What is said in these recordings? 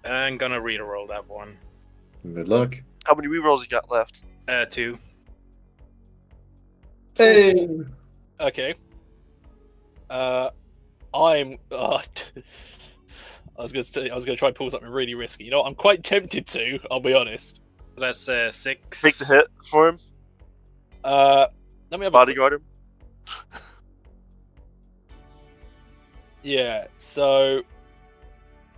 I'm gonna reroll that one. Good luck. How many rerolls you got left? 2. Hey! Okay. I'm. I was gonna try and pull something really risky. You know, I'm quite tempted to. I'll be honest. That's 6. Take the hit for him. Let me have Bodyguard him. Yeah. So,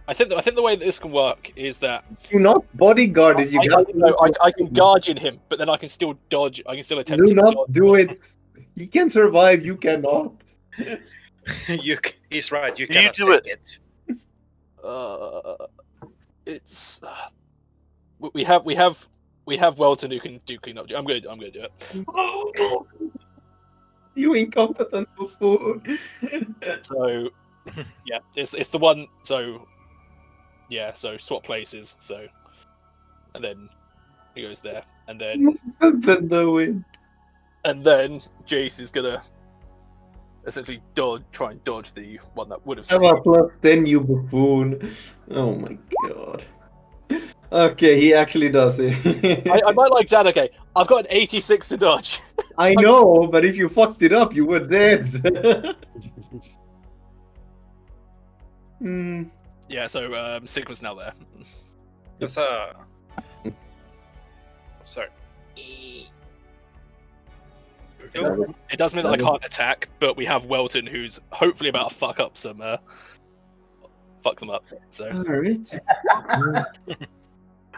I think the way that this can work is that Do not bodyguard is you got. I can guardian him, but then I can still dodge. I can still attempt. Do to not dodge. do it. He can survive. You cannot. He's right. You You cannot do take it. It's we have Welton who can do cleanup. I'm gonna do it. You incompetent buffoon. So yeah, it's the one. So yeah, so swap places. So and then he goes there, and then Jace is gonna essentially try and dodge the one that would have. Have a +10, you buffoon. Oh my god. Okay, he actually does it. I might like that. Okay, I've got an 86 to dodge. I know, but if you fucked it up, you were dead. Yeah, so Sigma's now there. That's sorry. It does mean that I can't attack, but we have Welton who's hopefully about to fuck them up. So Alright.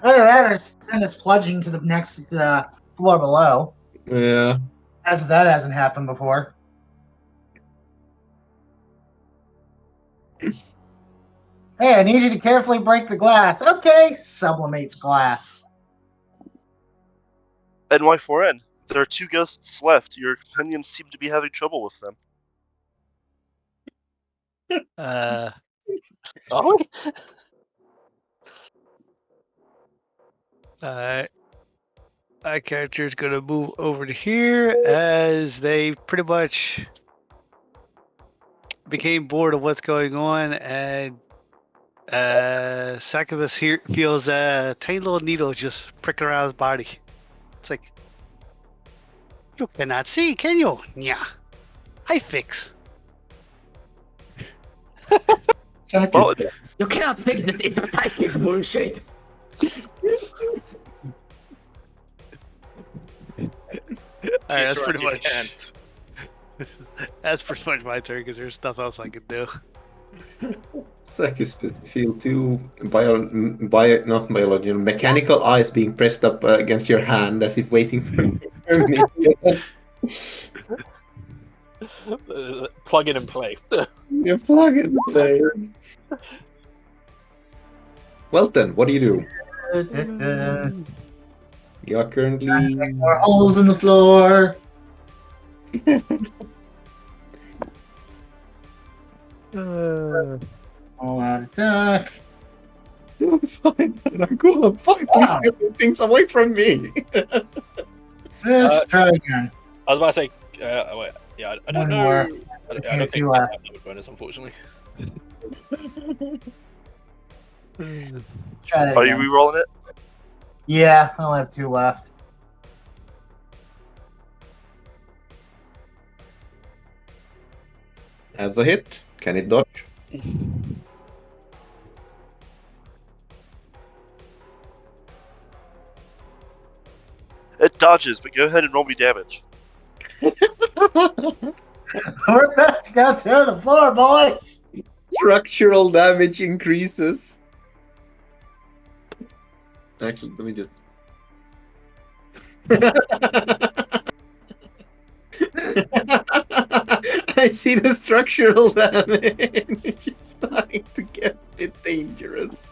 Either that or send us plunging to the next floor below. Yeah. As if that hasn't happened before. Hey, I need you to carefully break the glass. Okay, sublimates glass. NY4N. There are 2 ghosts left. Your companions seem to be having trouble with them. are we? My character is going to move over to here as they pretty much became bored of what's going on, and Succubus here feels a tiny little needle just pricking around his body. It's like, you cannot see, can you? Yeah, I fix. Well, You cannot fix this. It's psychic bullshit. Alright, that's She's pretty right, much. you can't. That's pretty much my turn because there's nothing else I can do. Succubus feel 2 mechanical eyes being pressed up against your hand as if waiting for me. Plug in and play. You plug and play. Well then, what do you do? You are currently... More holes in the floor. All out attack. I'm fine. I'm cool. I'm fine. Please get these things away from me. Let's try again. I was about to say, wait, yeah, I don't One know. more. I don't Okay, think two I left. have that bonus, unfortunately. Try that are you again. rerolling it? Yeah, I'll have 2 left. As a hit, can it dodge? It dodges, but go ahead and roll me damage. We're about to go through the floor, boys. Structural damage increases. Actually, let me just. I see the structural damage. It's starting to get a bit dangerous.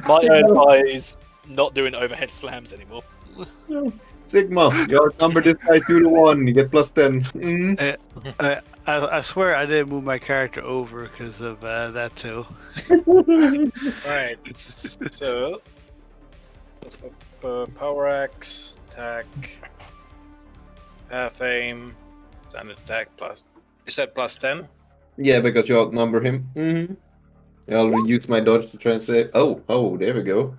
My advice not doing overhead slams anymore. Sigma, you outnumber this guy 2-1. You get +10. I swear I didn't move my character over because of that too. Right. So power axe, attack, half aim, and attack plus. Is that +10? Yeah, because you outnumber him. I'll use my dodge to try and say. Oh, there we go.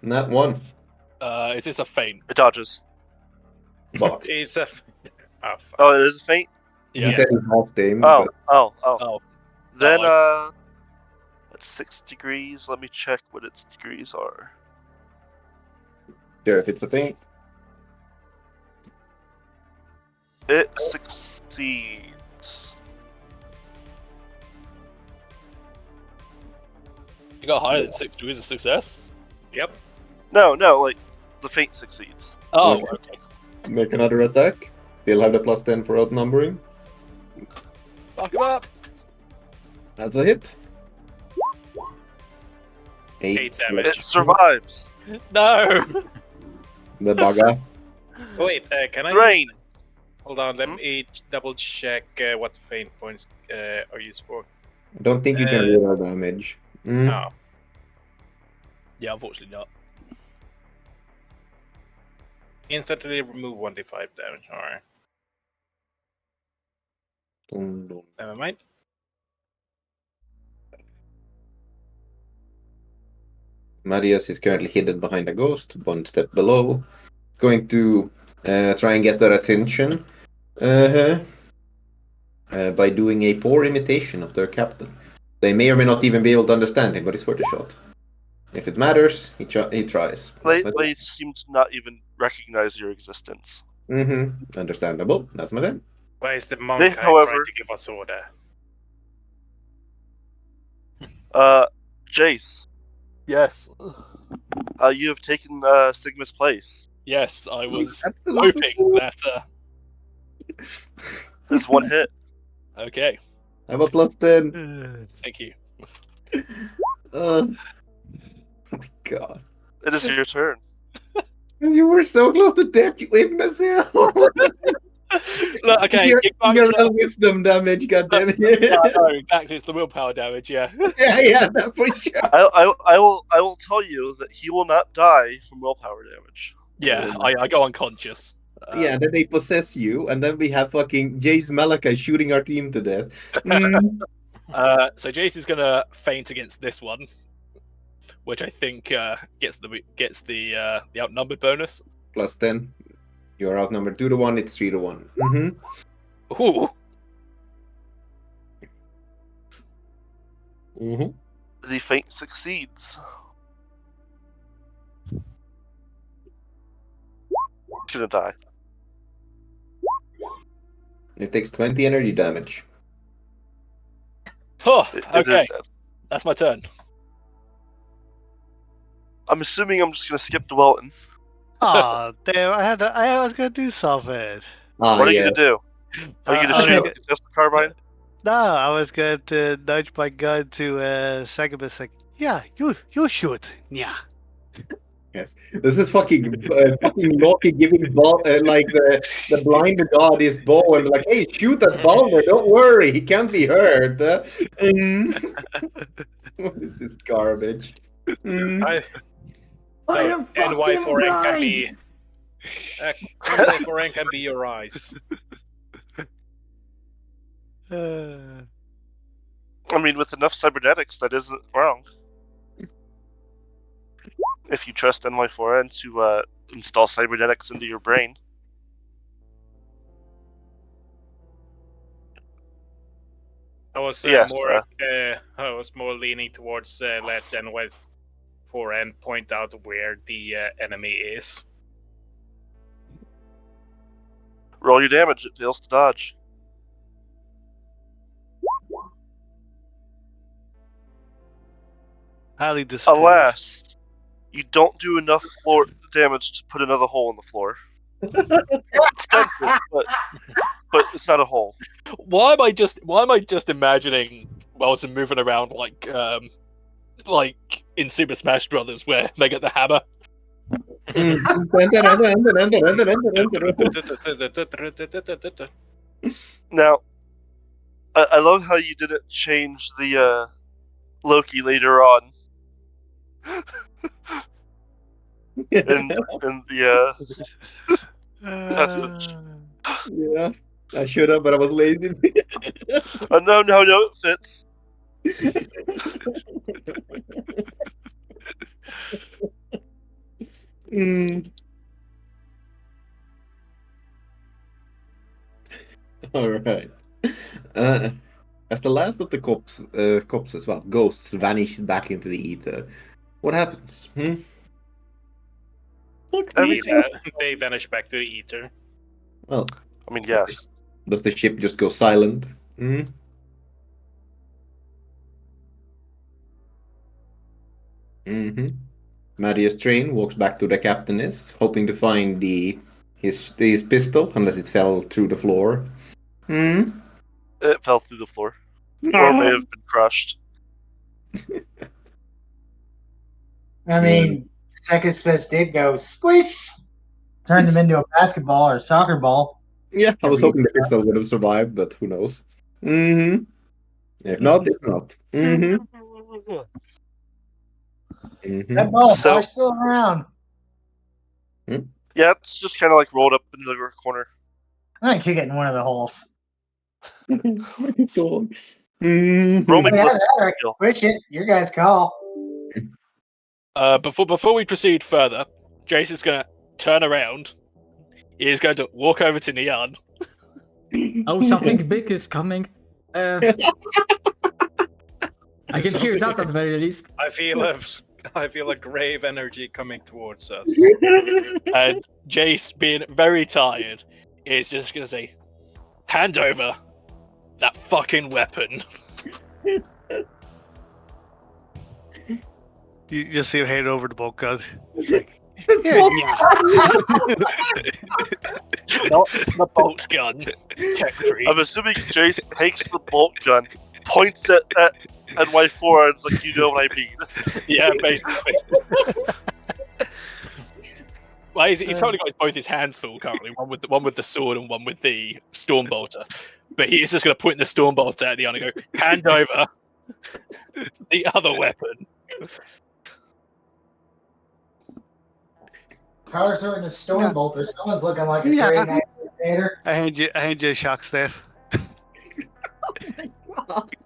Not one. Is this a feint? It dodges. Box. It's a. Oh, fuck. Oh, it is a feint? He Yeah. said he's half damage, Oh, but Oh. Then, Oh, at 6 degrees, let me check what its degrees are. sure, if it's a feint. It succeeds. You got higher than 6 degrees of success? Yep. No, like, the feint succeeds. Oh, Okay. okay. Make another attack. They'll have the +10 for outnumbering. Fuck him up! That's a hit. 8 damage. It survives. No! The bugger. Oh, wait, can I? Drain. Hold on, let me double check what feint points are used for. I don't think you can roll damage. Oh, Yeah, unfortunately not. instantly remove 1d5 damage. Alright, never mind. Marius is currently hidden behind a ghost, one step below. Going to try and get their attention by doing a poor imitation of their captain. They may or may not even be able to understand him, but it's worth a shot. If it matters, he tries. They seem to not even recognize your existence. Understandable. That's my turn. Why is the monk They, trying however- to give us order? Jace, Yes. you have taken Sigma's place. Yes, I was Absolutely. hoping that. There's one hit. Okay, I have a +10. thank you. Oh my god. It is your turn. You were so close to death, you imbecile! Look, okay. Your wisdom damage, goddammit. No, exactly. It's the willpower damage. Yeah. yeah, that for sure. I will tell you that he will not die from willpower damage. Yeah. I go unconscious. Yeah, then they possess you, and then we have fucking Jace Malachi shooting our team to death. Mm. So Jace is gonna feint against this one, which I think gets the outnumbered bonus. +10. You're outnumbered 2-1, it's 3-1. Mm-hmm. Ooh. Mm-hmm. The feint succeeds. He's gonna die. It takes 20 energy damage. Oh, It okay. is dead. That's my turn. I'm assuming I'm just gonna skip to Welton. Oh, damn! I was gonna do something. Ah, What are you yeah. gonna do? Are you gonna okay. shoot the pistol carbine? No, I was going to nudge my gun to Sagabus like, yeah, you shoot. Yeah. Yes. This is fucking Loki giving like the blind god his bow and like, hey, shoot that Balder, don't worry, he can't be hurt. What is this garbage? I am fucking NY4N can blind. be. NY4N can be your eyes. I mean, with enough cybernetics, that isn't wrong. If you trust NY4N to install cybernetics into your brain. I was Yes, I was more leaning towards let NY4N point out where the enemy is. Roll your damage, it fails to dodge. Highly displeased. Alas, you don't do enough floor damage to put another hole in the floor. It's tempted, but it's not a hole. Why am I just imagining Welton moving around like in Super Smash Brothers where they get the hammer? Now, I love how you didn't change the Loki later on in the message. Yeah, I should have, but I was lazy. No, it fits. Mm. All right. As the last of the corpses, well, ghosts vanish back into the ether, what happens? Everything. They vanish back to the ether. Well, I mean, yes. does the ship just go silent? Marius Train walks back to the captainess, hoping to find his pistol, unless it fell through the floor. It fell through the floor. Or may have been crushed. I mean, Second Fist did go squish, turned him into a basketball or soccer ball. Yeah, I was hoping the pistol would have survived, but who knows? If not, if not. That ball So- is still around. Yeah, it's just kind of like rolled up in the corner. I'm gonna kick it in one of the holes. Still. Roll me Yeah, plus right. skill. Switch it. Your guys' call. Before we proceed further, Jace is going to turn around. He is going to walk over to Neon. Oh, something big is coming. I can hear that at the very least. I feel a grave energy coming towards us. And Jace, being very tired, is just going to say, "Hand over that fucking weapon." You just see him hand over the bolt gun. It's like, Not the bolt gun. Tetris. I'm assuming Jace takes the bolt gun, points it at NY4, and it's like, you know what I mean. Yeah, basically. Well, he's currently got both his hands full currently, one with the sword and one with the Stormbolter. But he is just going to point the Stormbolter at Neon and go, "Hand over the other weapon." Power sword and a storm bolter. Someone's looking like a Yeah. great night dictator. I hand you a shock staff.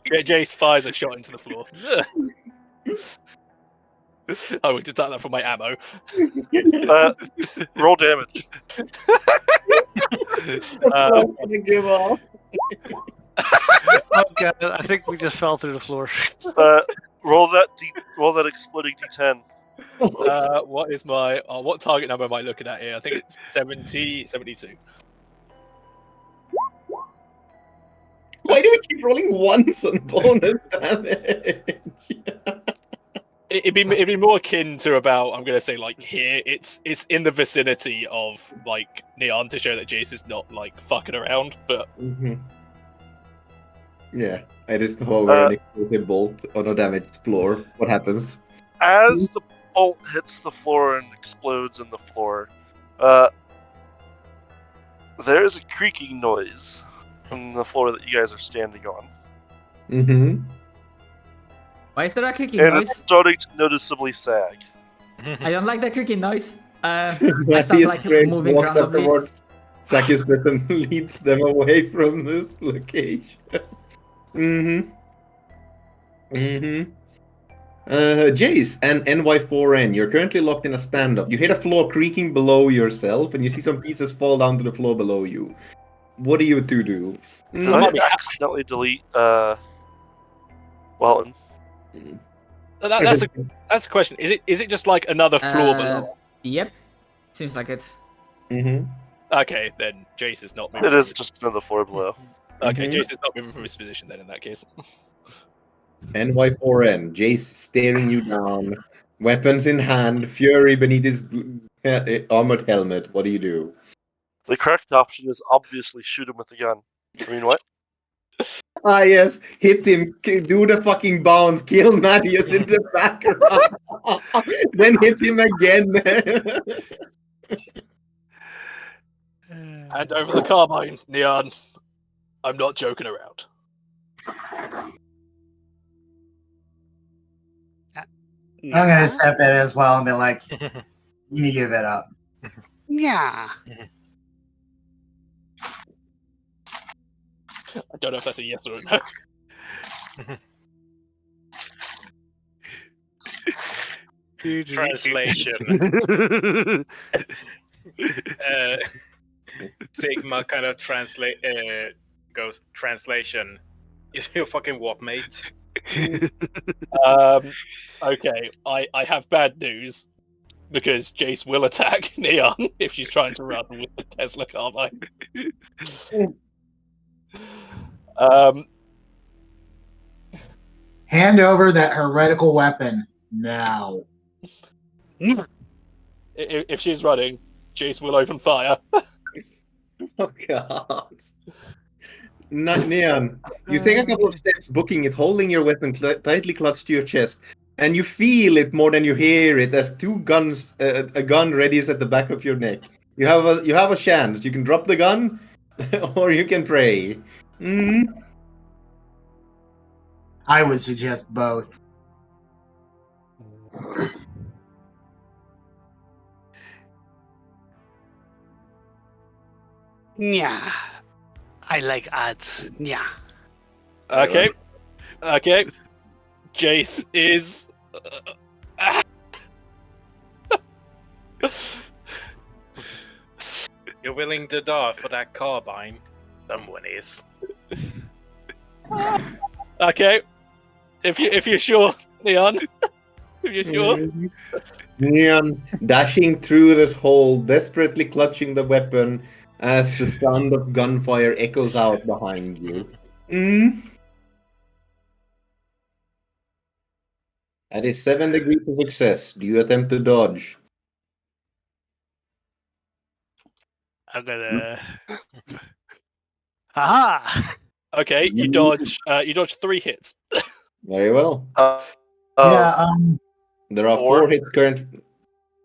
Jace fires a shot into the floor. Oh, deduct that from my ammo. Roll damage. I'm gonna give up. Oh god, I think we just fell through the floor. Roll that exploding D10. What is my what target number am I looking at here? I think it's 72. Why do we keep rolling once on bonus damage? It'd be more akin to about, I'm gonna say, like, here. It's in the vicinity of like Neon to show that Jace is not like fucking around. But Yeah, I just hover an explosive bolt on a damaged floor. What happens? As the bolt hits the floor and explodes in the floor, there is a creaking noise from the floor that you guys are standing on. Why is there a creaking And noise? it's starting to noticeably sag. I don't like that creaking noise. I Mattias start like Gray moving walks up randomly. towards Sakis and leads them away from this location. Jace and NY4N, you're currently locked in a standoff. You hit a floor creaking below yourself, and you see some pieces fall down to the floor below you. What do you two do? Did I accidentally delete Walton? that's a question. Is it just like another floor below us? Yep. Seems like it. Okay, then Jace is not moving. It is just another floor below. Okay, Jace is not moving from his position then in that case. NY4N, Jace staring you down, weapons in hand, fury beneath his armored helmet. What do you do? The correct option is obviously shoot him with the gun. I mean, what? Ah, yes, hit him, do the fucking bounce, kill Marius in the background, then hit him again. Hand over the carbine, Neon. I'm not joking around. I'm gonna step in as well and be like, "You give it up." Yeah. I don't know if that's a yes or a no. Translation. Sigma kind of goes translation. Is your fucking what, mate? Okay, I have bad news because Jace will attack Neon if she's trying to run with the Tesla carbine. Hand over that heretical weapon now. If she's running, Jace will open fire. Oh god. Neon, you take a couple of steps, booking it, holding your weapon tightly clutched to your chest, and you feel it more than you hear it as two guns, a gun readies at the back of your neck. You have a chance. You can drop the gun, or you can pray. I would suggest both. Yeah. I like odds. Yeah. Okay. Jace is. You're willing to die for that carbine? Someone is. Okay. If you're sure, Leon. If you're sure. Neon dashing through this hole, desperately clutching the weapon as the sound of gunfire echoes out behind you. That is 7 degrees of success. Do you attempt to dodge? I'm gonna. Aha! Okay, you dodge. You dodge 3 hits. Very well. Yeah, There are 4 4 hits currently.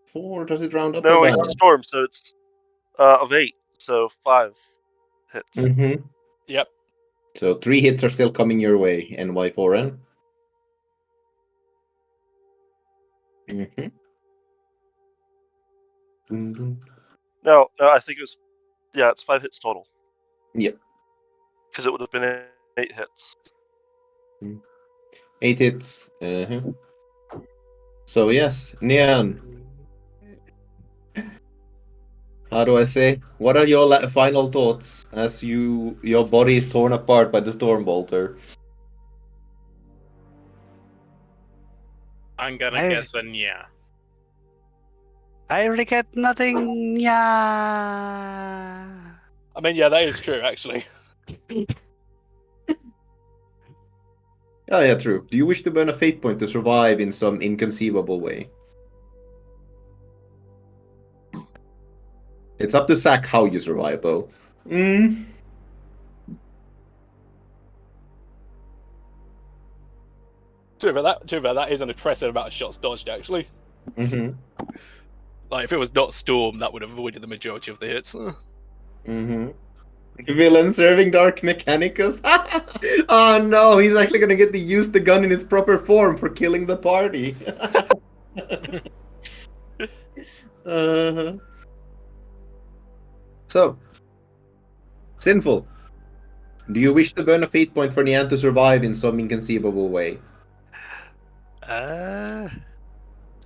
4? Does it round up No, or it's down? storm, so it's of 8, so 5 hits. Mm-hmm. Yep. So 3 hits are still coming your way. NY4N. Mm-hmm. No, I think it was. Yeah, it's 5 hits total. Yep. Because it would have been 8 hits. 8 hits. So yes, Neon. How do I say? What are your final thoughts as your body is torn apart by the storm bolter? I'm gonna guess a yeah. I regret nothing. Yeah. I mean, yeah, that is true, actually. Oh yeah, true. Do you wish to burn a fate point to survive in some inconceivable way? It's up to Zack how you survive, though. That is an impressive amount of shots dodged, actually. Mm-hmm. Like, if it was not Storm, that would have avoided the majority of the hits. Mm-hmm. Villain serving Dark Mechanicus? Oh no, he's actually gonna get to use the gun in its proper form for killing the party. So, Sinful. Do you wish to burn a fate point for Nian to survive in some inconceivable way? I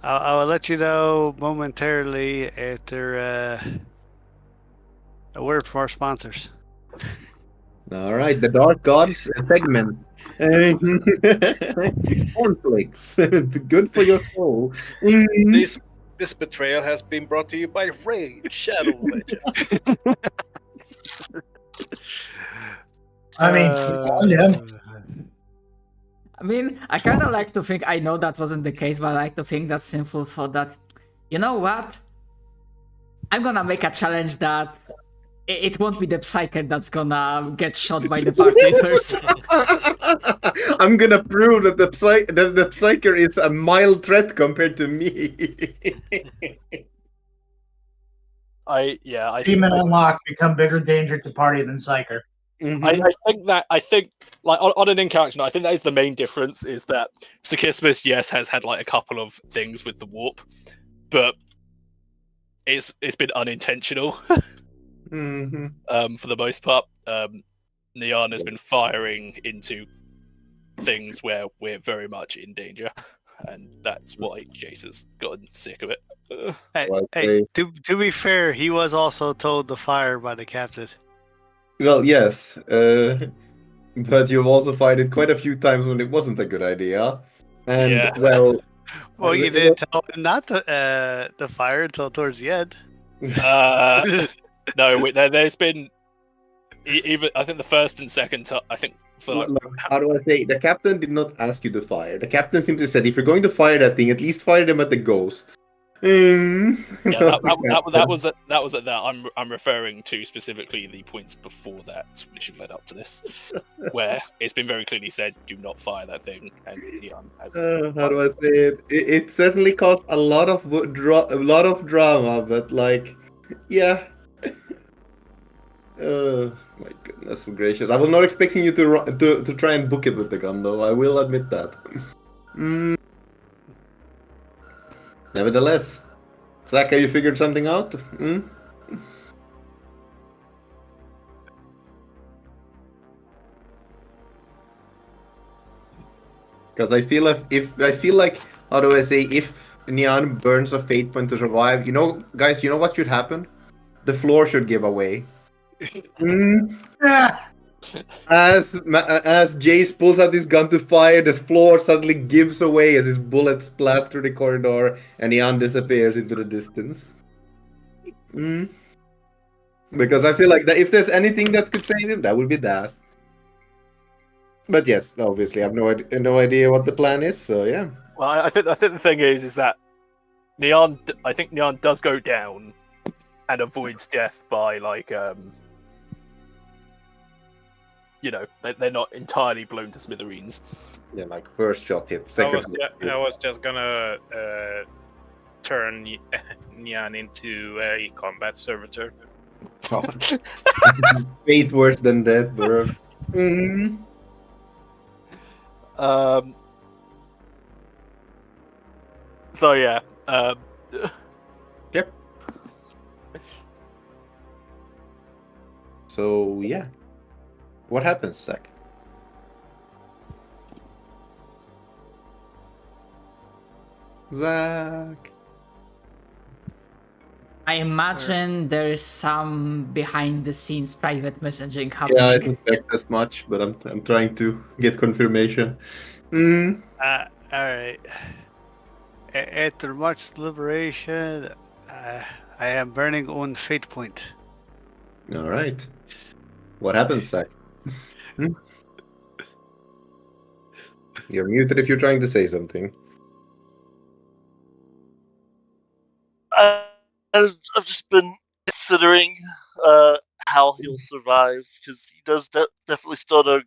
will let you know momentarily after a word from our sponsors. Alright, the Dark Gods segment. Cornflakes. Good for your soul. This betrayal has been brought to you by Raid Shadow Legends. I mean, I mean, I kind of like to think, I know that wasn't the case, but I like to think that Sinful thought that, you know what? I'm gonna make a challenge that it won't be the Psyker that's gonna get shot by the party first. I'm gonna prove that the Psyker is a mild threat compared to me. I Demon Unlock become bigger danger to party than Psyker. Mm-hmm. I think like on an in-character note, I think that is the main difference, is that Sakismus, yes, has had like a couple of things with the warp, but it's been unintentional. Mm-hmm. For the most part. Neon has been firing into things where we're very much in danger. and that's why Jace has gotten sick of it. Hey, Well, to be fair, he was also told to fire by the captain. Well, yes, but you've also fired it quite a few times when it wasn't a good idea. And Yeah. well, Well, you didn't tell him not to fire until towards the end. No, there's been even I think the first and second time. I think for like look, how do I say? The captain did not ask you to fire. The captain simply said, if you're going to fire that thing, at least fire them at the ghosts. yeah, Not the that captain. was at that. I'm referring to specifically the points before that, which have led up to this, where it's been very clearly said, "Do not fire that thing." And Neon has. How do I say it? It certainly caused a lot of drama, but like, yeah. My goodness gracious! I was not expecting you to try and book it with the gun, though. I will admit that. Nevertheless, Zach, have you figured something out? Because I feel like how do I say, if Neon burns a fate point to survive, guys, you know what should happen? The floor should give away. As Jace pulls out his gun to fire, the floor suddenly gives away as his bullets blast through the corridor and Neon disappears into the distance. Because I feel like that if there's anything that could save him, that would be that. But yes, obviously, I have no idea what the plan is. So yeah. Well, I think the thing is that Neon. I think Neon does go down and avoids death by like they're not entirely blown to smithereens. Yeah, like first shot hit, second. I was just gonna turn Nyan into a combat servitor. Fate worse than death, bro. So yeah. Yep. So yeah. What happens, Zach? Zach. I imagine there is some behind the scenes private messaging happening. Yeah, I didn't expect as much, but I'm trying to get confirmation. All right. After much deliberation, I am burning on fate point. All right. What happens, Zach? You're muted if you're trying to say something. I've just been considering how he'll survive, because he does definitely still go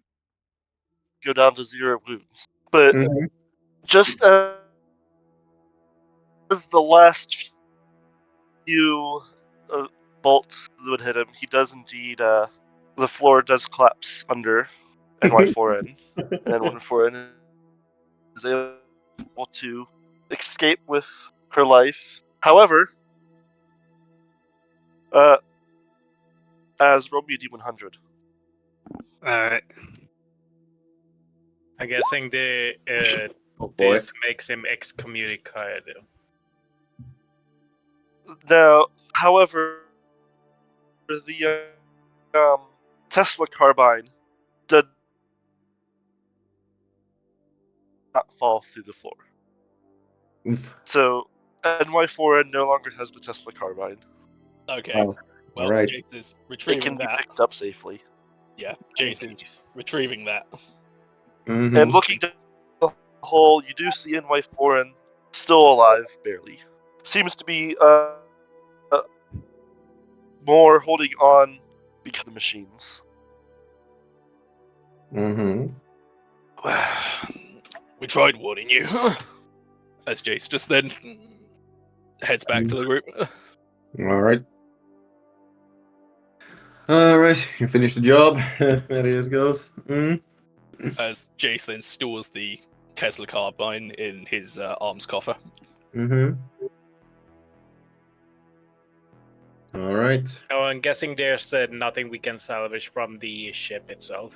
down to 0 wounds. But just as the last few bolts would hit him, he does indeed, the floor does collapse under NY4N, and NY4N is able to escape with her life. However, as roll me a D100. Alright. I'm guessing Oh boy. this makes him excommunicated. Now, however, the Tesla carbine did not fall through the floor. Oof. So, NY4N no longer has the Tesla carbine. Okay. Oh, Well, alright. Jace is It retrieving can be that. picked up safely. Yeah, Jace is retrieving that. And looking down the hole, you do see NY4N still alive, barely. Seems to be more holding on because of the machines. We tried warning you. As Jace just then heads back to the group. Alright. Alright, you finished the job. There it goes. As Jace then stores the Tesla carbine in his arms coffer. Alright. Oh, I'm guessing there's nothing we can salvage from the ship itself.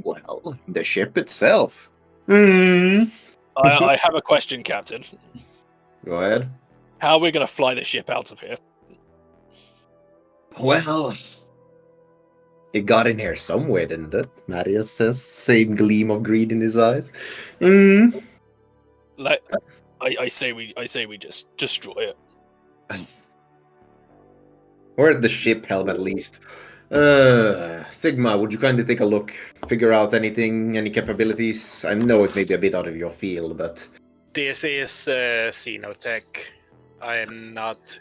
Well, the ship itself. I I have a question, Captain. Go ahead. How are we going to fly the ship out of here? Well, it got in here somewhere, didn't it? Marius says, same gleam of greed in his eyes. Like, I say we just destroy it. Or at the ship helm, at least. Sigma, would you kindly take a look? Figure out anything, any capabilities? I know it may be a bit out of your field, but... This is Xenotech. I am not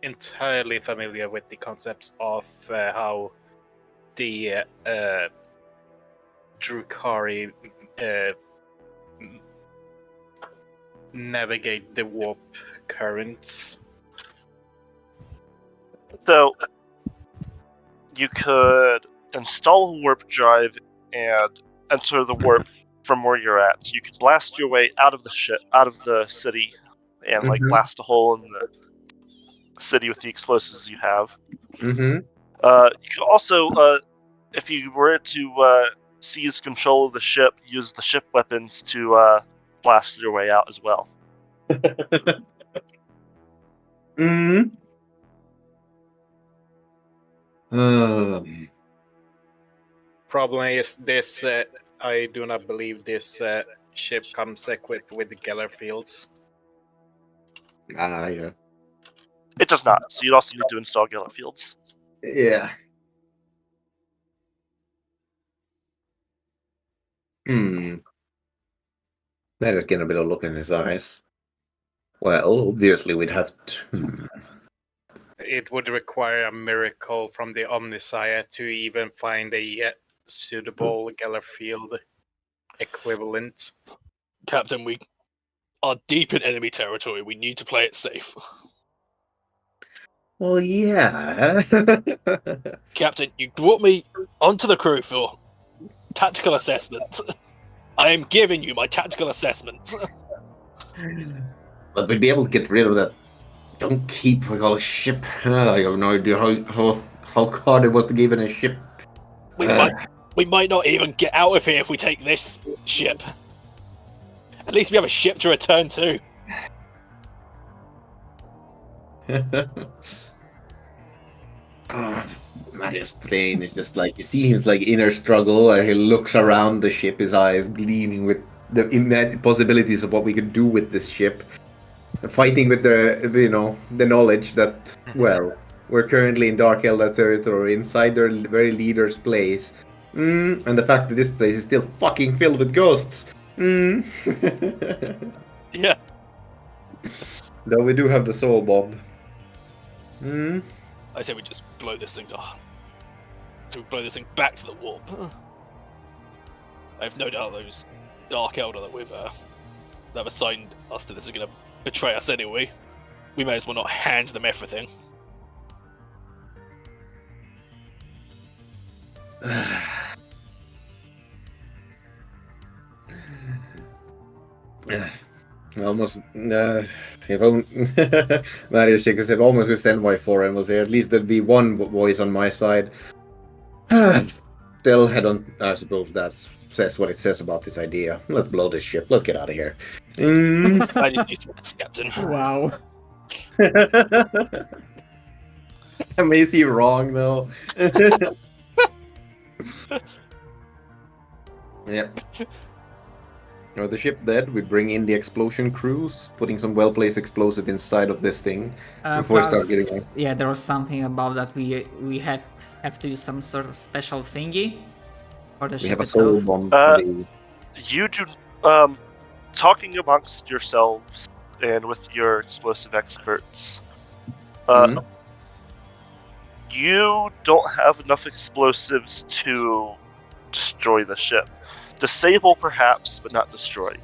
entirely familiar with the concepts of how the Drukhari navigate the warp currents. So, you could install a warp drive and enter the warp from where you're at. You could blast your way out of the ship, out of the city, and like blast a hole in the city with the explosives you have. Mm-hmm. You could also, if you were to seize control of the ship, use the ship weapons to blast your way out as well. Mm-hmm. Problem is this, I do not believe this ship comes equipped with the Geller fields. Yeah. It does not, so you'd also need to install Geller fields. Yeah. That is getting a bit of look in his eyes. Well, obviously we'd have to... It would require a miracle from the Omnissiah to even find a suitable Geller field equivalent. Captain, we are deep in enemy territory. We need to play it safe. Well, yeah. Captain, you brought me onto the crew for tactical assessment. I am giving you my tactical assessment. But we'd be able to get rid of that junk heap we call a ship. I have no idea how hard it was to give it a ship. We might not even get out of here if we take this ship. At least we have a ship to return to. Marius Train is just like, you see his like inner struggle, and he looks around the ship, his eyes gleaming with the possibilities of what we could do with this ship. Fighting with the knowledge that, well, we're currently in Dark Eldar territory, inside their very leader's place. And the fact that this place is still fucking filled with ghosts. Yeah. Though we do have the soul bomb. I say we just blow this thing down. So we blow this thing back to the warp. I have no doubt those Dark Eldar that have assigned us to this are going to betray us anyway. We may as well not hand them everything. Almost, if only Marius shakes if almost wish NY4N was here, at least there'd be one voice on my side. Still, I suppose that says what it says about this idea. Let's blow this ship. Let's get out of here. I just need sense, Captain. Wow. I may see wrong though. Yep. The ship dead, we bring in the explosion crews, putting some well-placed explosive inside of this thing before we start getting out. Yeah, there was something about that we have to use some sort of special thingy for the We ship have a soul itself. bomb. You do, talking amongst yourselves and with your explosive experts, you don't have enough explosives to destroy the ship. Disable, perhaps, but not destroy.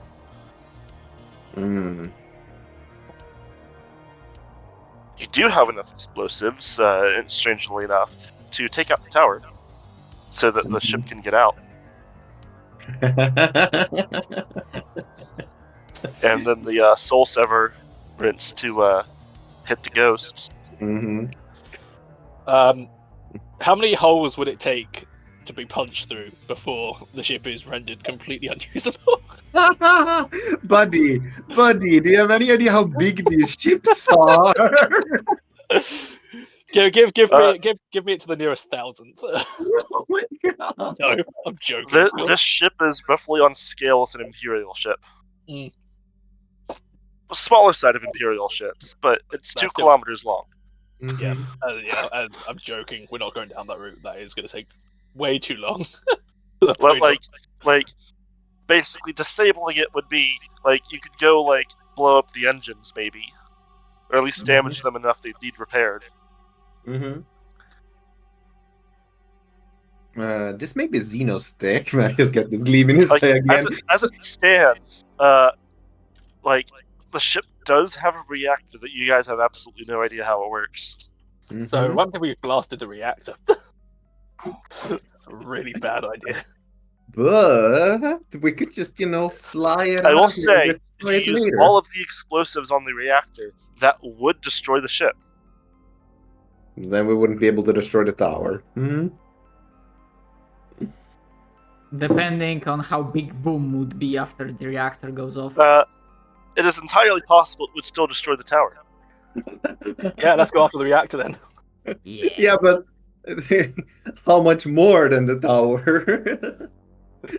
You do have enough explosives, strangely enough, to take out the tower, so that the ship can get out. And then the Soul Severance to hit the ghost. How many holes would it take to be punched through before the ship is rendered completely unusable? Buddy, do you have any idea how big these ships are? Give me it to the nearest thousandth. Oh my god. No, I'm joking. This ship is roughly on scale with an Imperial ship. Mm. A smaller side of Imperial ships, but it's 2 That's still- kilometers long. Yeah, I'm joking. We're not going down that route. That is going to take way too long. But like, basically disabling it would be like you could go like blow up the engines maybe, or at least damage them enough they need repaired. This may be Xeno's stick. Marius got the gleam in his Like, eye again. as it stands, like the ship does have a reactor that you guys have absolutely no idea how it works. So what if we blasted the reactor? That's a really bad idea. But we could just, fly it. I will out say, and if destroy you it use later. all of the explosives on the reactor, that would destroy the ship. Then we wouldn't be able to destroy the tower. Depending on how big boom would be after the reactor goes off. It is entirely possible it would still destroy the tower. Yeah, let's go after the reactor then. Yeah, but how much more than the tower?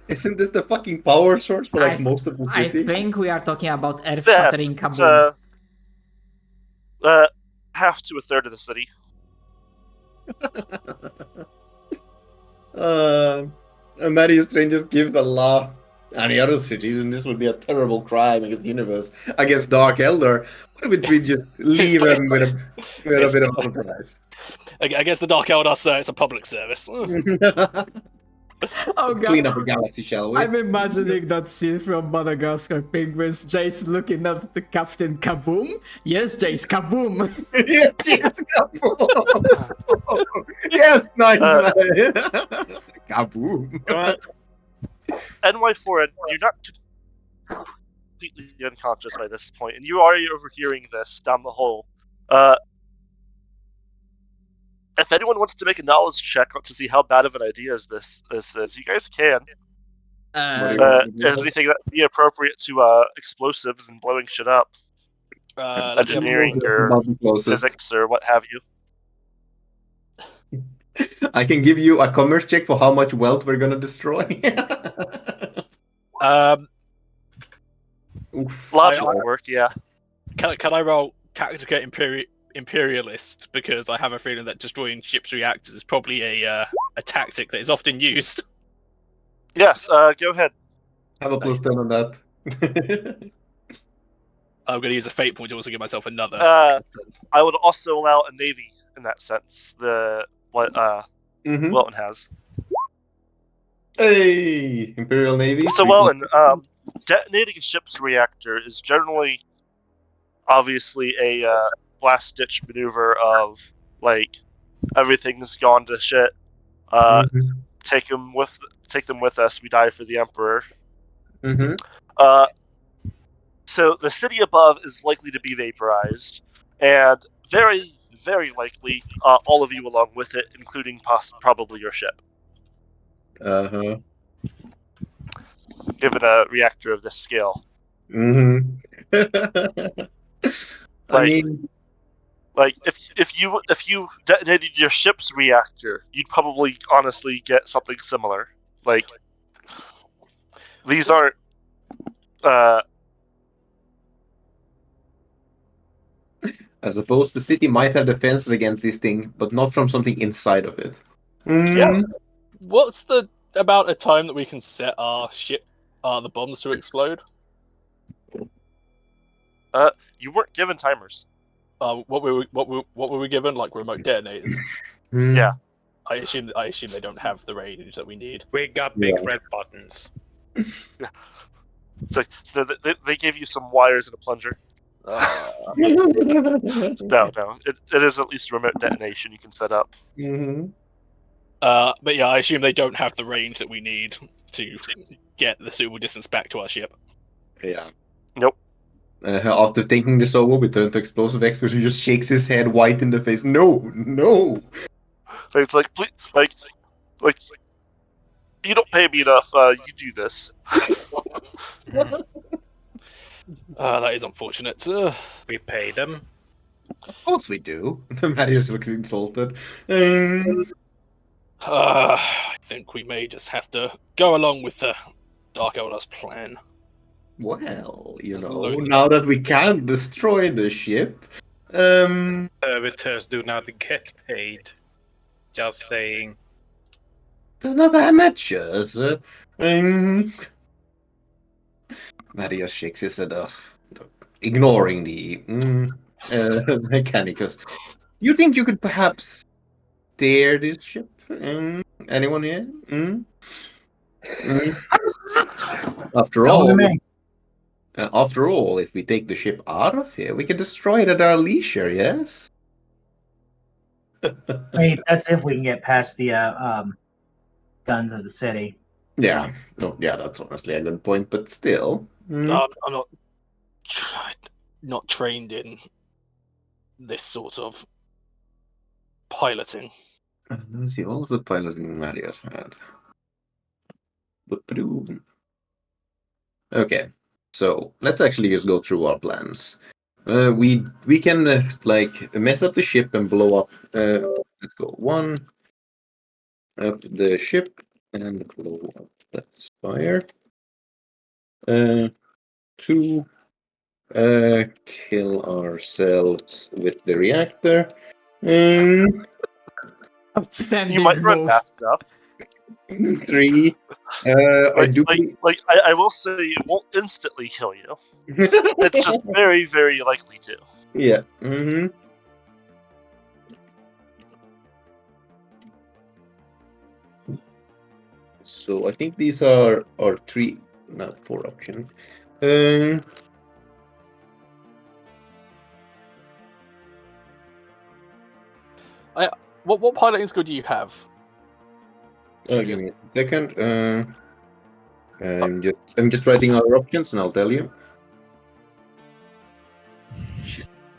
Isn't this the fucking power source for most of the I city? think we are talking about earth Yes, shattering it's, kaboom. half to a third of the city. Marius Train just gives a laugh. Any other cities, and this would be a terrible crime against the universe, against Dark Elder. What if we just leave them with a bit of surprise? Against the Dark Eldar, so it's a public service. Oh Let's god. clean up a galaxy, shall we? I'm imagining that scene from Madagascar Penguins. Jace looking at the Captain Kaboom. Yes, Jace, Kaboom. Yes, kaboom! Yes, nice man. Kaboom! NY4, you're not completely unconscious by this point, and you are overhearing this down the hole. If anyone wants to make a knowledge check to see how bad of an idea this is, you guys can. Is anything that would be appropriate to explosives and blowing shit up? Engineering or physics or what have you? I can give you a commerce check for how much wealth we're gonna destroy. Logic would work, yeah. Can I roll Tactica Imperialist, because I have a feeling that destroying ships' reactors is probably a tactic that is often used. Yes, go ahead. Have a plus 10 on that. I'm going to use a fate point to also give myself another. I would also allow a navy in that sense. What Welton has. Hey, Imperial Navy. So Welton, detonating a ship's reactor is generally, obviously, a last-ditch maneuver of like everything's gone to shit. Take them with us. We die for the Emperor. So the city above is likely to be vaporized, and very, very likely all of you along with it, including probably your ship. Given a reactor of this scale. Like if you detonated your ship's reactor, you'd probably honestly get something similar. Like these aren't I suppose the city might have defenses against this thing, but not from something inside of it. Yeah. What's the amount of time that we can set our ship, the bombs to explode? You weren't given timers. What were we given? Like remote detonators? Yeah. I assume they don't have the range that we need. We got big red buttons. Yeah. So they gave you some wires and a plunger. No, it is at least a remote detonation you can set up. But yeah, I assume they don't have the range that we need to get the suitable distance back to our ship. Yeah. Nope. After thinking this over, we turn to explosive expert who just shakes his head white in the face. No. It's like, please, like, You don't pay me enough. You do this. That is unfortunate. We pay them. Of course we do. Marius looks insulted. I think we may just have to go along with the Dark Elder's plan. Well, Just load it now that we can't destroy the ship, Servitors do not get paid. Just saying. they're not amateurs. Marius shakes his head, ignoring the mechanicus. You think you could perhaps steer this ship? Anyone here? After Don't all, look at me. if we take the ship out of here, we can destroy it at our leisure, yes? Wait, that's if we can get past the guns of the city. Yeah. No, yeah, that's honestly a good point, but still. I'm not trained in this sort of piloting. Let's see, all of the piloting Marius had. Okay, so let's actually just go through our plans. We can mess up the ship and blow up. Let's go 1 up the ship and blow up that spire. 2 kill ourselves with the reactor. Outstanding You might run move. fast enough. 3. I will say it won't instantly kill you. It's just very, very likely to. Yeah. So I think these are our 3, not 4 options. What piloting skill do you have? Give me a second. I'm just writing our options, and I'll tell you.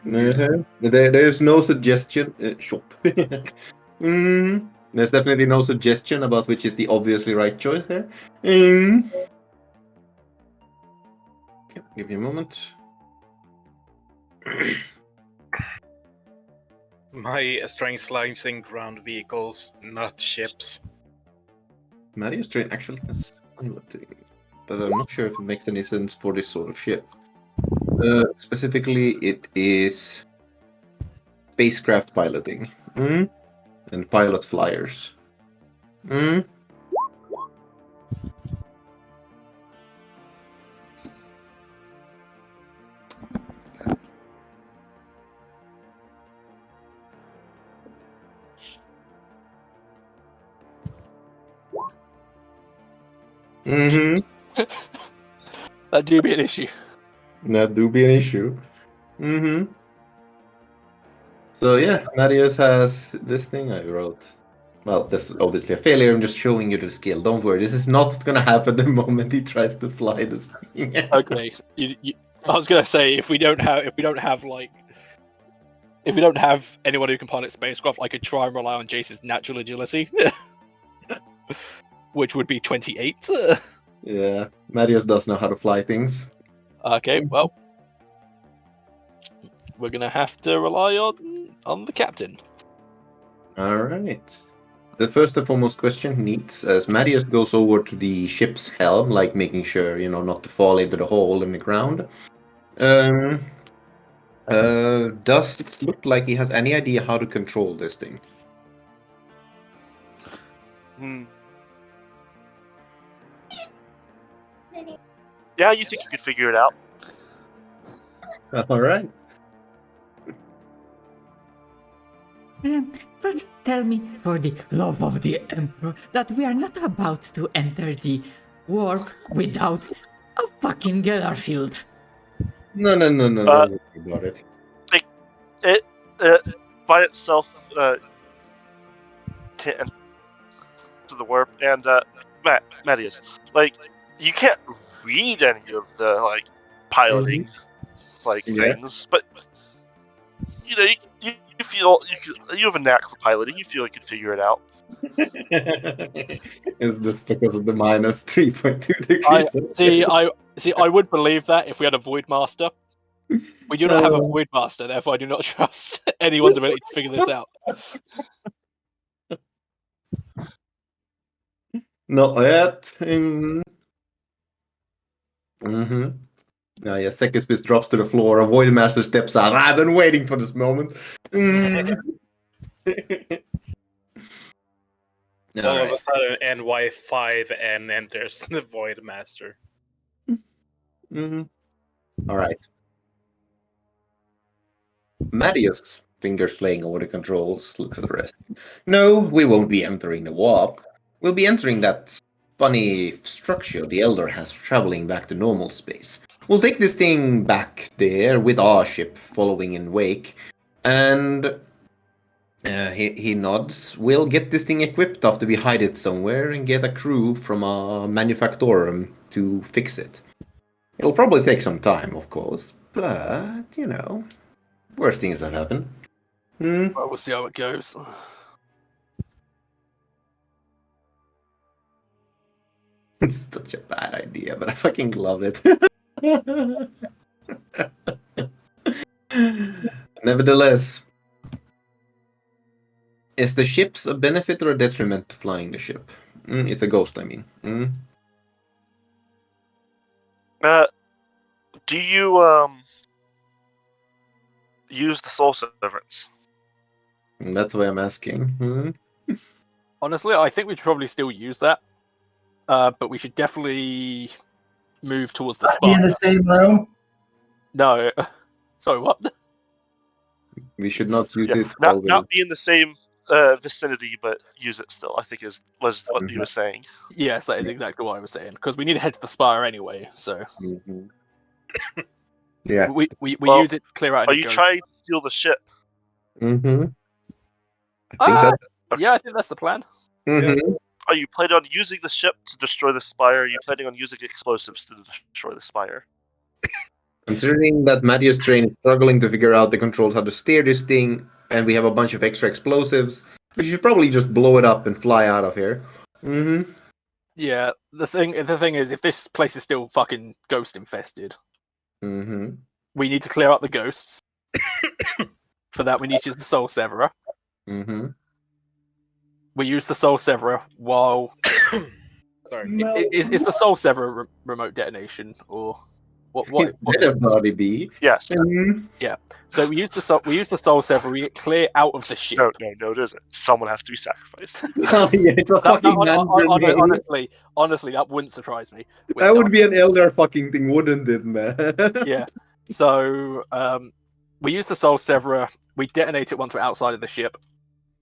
There's no suggestion. Shop. There's definitely no suggestion about which is the obviously right choice here. Okay, give me a moment. My strength lies in ground vehicles, not ships. Marius train actually has piloting, but I'm not sure if it makes any sense for this sort of ship. Specifically, it is spacecraft piloting and pilot flyers. That do be an issue. That do be an issue. So yeah, Marius has this thing I wrote. Well, this is obviously a failure. I'm just showing you the skill. Don't worry, this is not going to happen the moment he tries to fly this thing. Okay. I was gonna say if we don't have anyone who can pilot spacecraft, I could try and rely on Jace's natural agility, which would be 28. Yeah, Marius does know how to fly things. Okay, well, we're gonna have to rely on the captain. All right. The first and foremost question needs, as Marius goes over to the ship's helm, like making sure, not to fall into the hole in the ground. Does it look like he has any idea how to control this thing? Yeah, you think you could figure it out? All right. But tell me, for the love of the Emperor, that we are not about to enter the warp without a fucking Gellerfield. No. Don't worry about it. It by itself can't enter the warp, and Mattias, you can't read any of the piloting things, but you feel you have a knack for piloting. You feel you could figure it out. Is this because of the minus 3.2 degrees? I would believe that if we had a Void Master. We do not have a Void Master, therefore I do not trust anyone's ability to figure this out. Not yet. Now, yeah, Sekespis drops to the floor. A Void Master steps out. I've been waiting for this moment. All of a sudden, NY5N enters the Void Master. All right. Marius, fingers playing over the controls, looks at the rest. No, we won't be entering the warp. We'll be entering that funny structure the Elder has traveling back to normal space. We'll take this thing back there with our ship following in wake, and he nods. We'll get this thing equipped after we hide it somewhere and get a crew from a manufactorum to fix it. It'll probably take some time, of course, but, you know, worst things have happened. Well, we'll see how it goes. It's such a bad idea, but I fucking love it. Nevertheless, is the ship a benefit or a detriment to flying the ship? It's a ghost, I mean. Do you use the soul severance? That's why I'm asking. Honestly, I think we should probably still use that, but we should definitely move towards the Be in spire. the same room. No, sorry, what? We should not use it. Not be in the same vicinity, but use it still. I think was what you were saying. Yes, that is exactly what I was saying. Because we need to head to the spire anyway, so Yeah. we use it to clear out. Are you trying to steal the ship? I Yeah, I think that's the plan. Are you planning on using the ship to destroy the spire? Are you planning on using explosives to destroy the spire? Considering that Marius Train is struggling to figure out the controls how to steer this thing, and we have a bunch of extra explosives, we should probably just blow it up and fly out of here. Yeah, the thing is, if this place is still fucking ghost infested, we need to clear out the ghosts. For that, we need to use the Soul Severer. We use the Soul Severer while. Sorry. Is the Soul Severer remote detonation or what? Better body be. Yes. Yeah. So we use the Soul Severer. We get clear out of the ship. No, it isn't. Someone has to be sacrificed. Oh, yeah, it's a fucking honestly, that wouldn't surprise me. That would be an Elder fucking thing, wouldn't it, man? Yeah. So we use the Soul Severer. We detonate it once we're outside of the ship,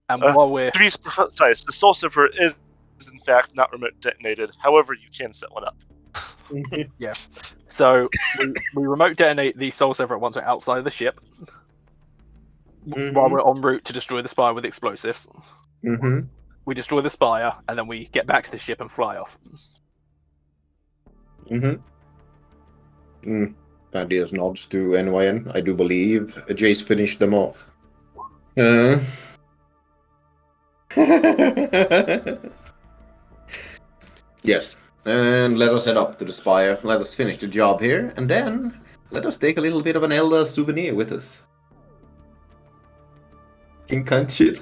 and while we're to be precise, the Soul Severer is in fact not remote detonated. However, you can set one up. Yeah. So we remote detonate the Soul Severer once we're outside of the ship, while we're en route to destroy the spire with explosives. We destroy the spire, and then we get back to the ship and fly off. Thaddeus nods to NYN. I do believe Jace finished them off. Yes. And let us head up to the spire. Let us finish the job here, and then let us take a little bit of an Elder souvenir with us. King cunt shit.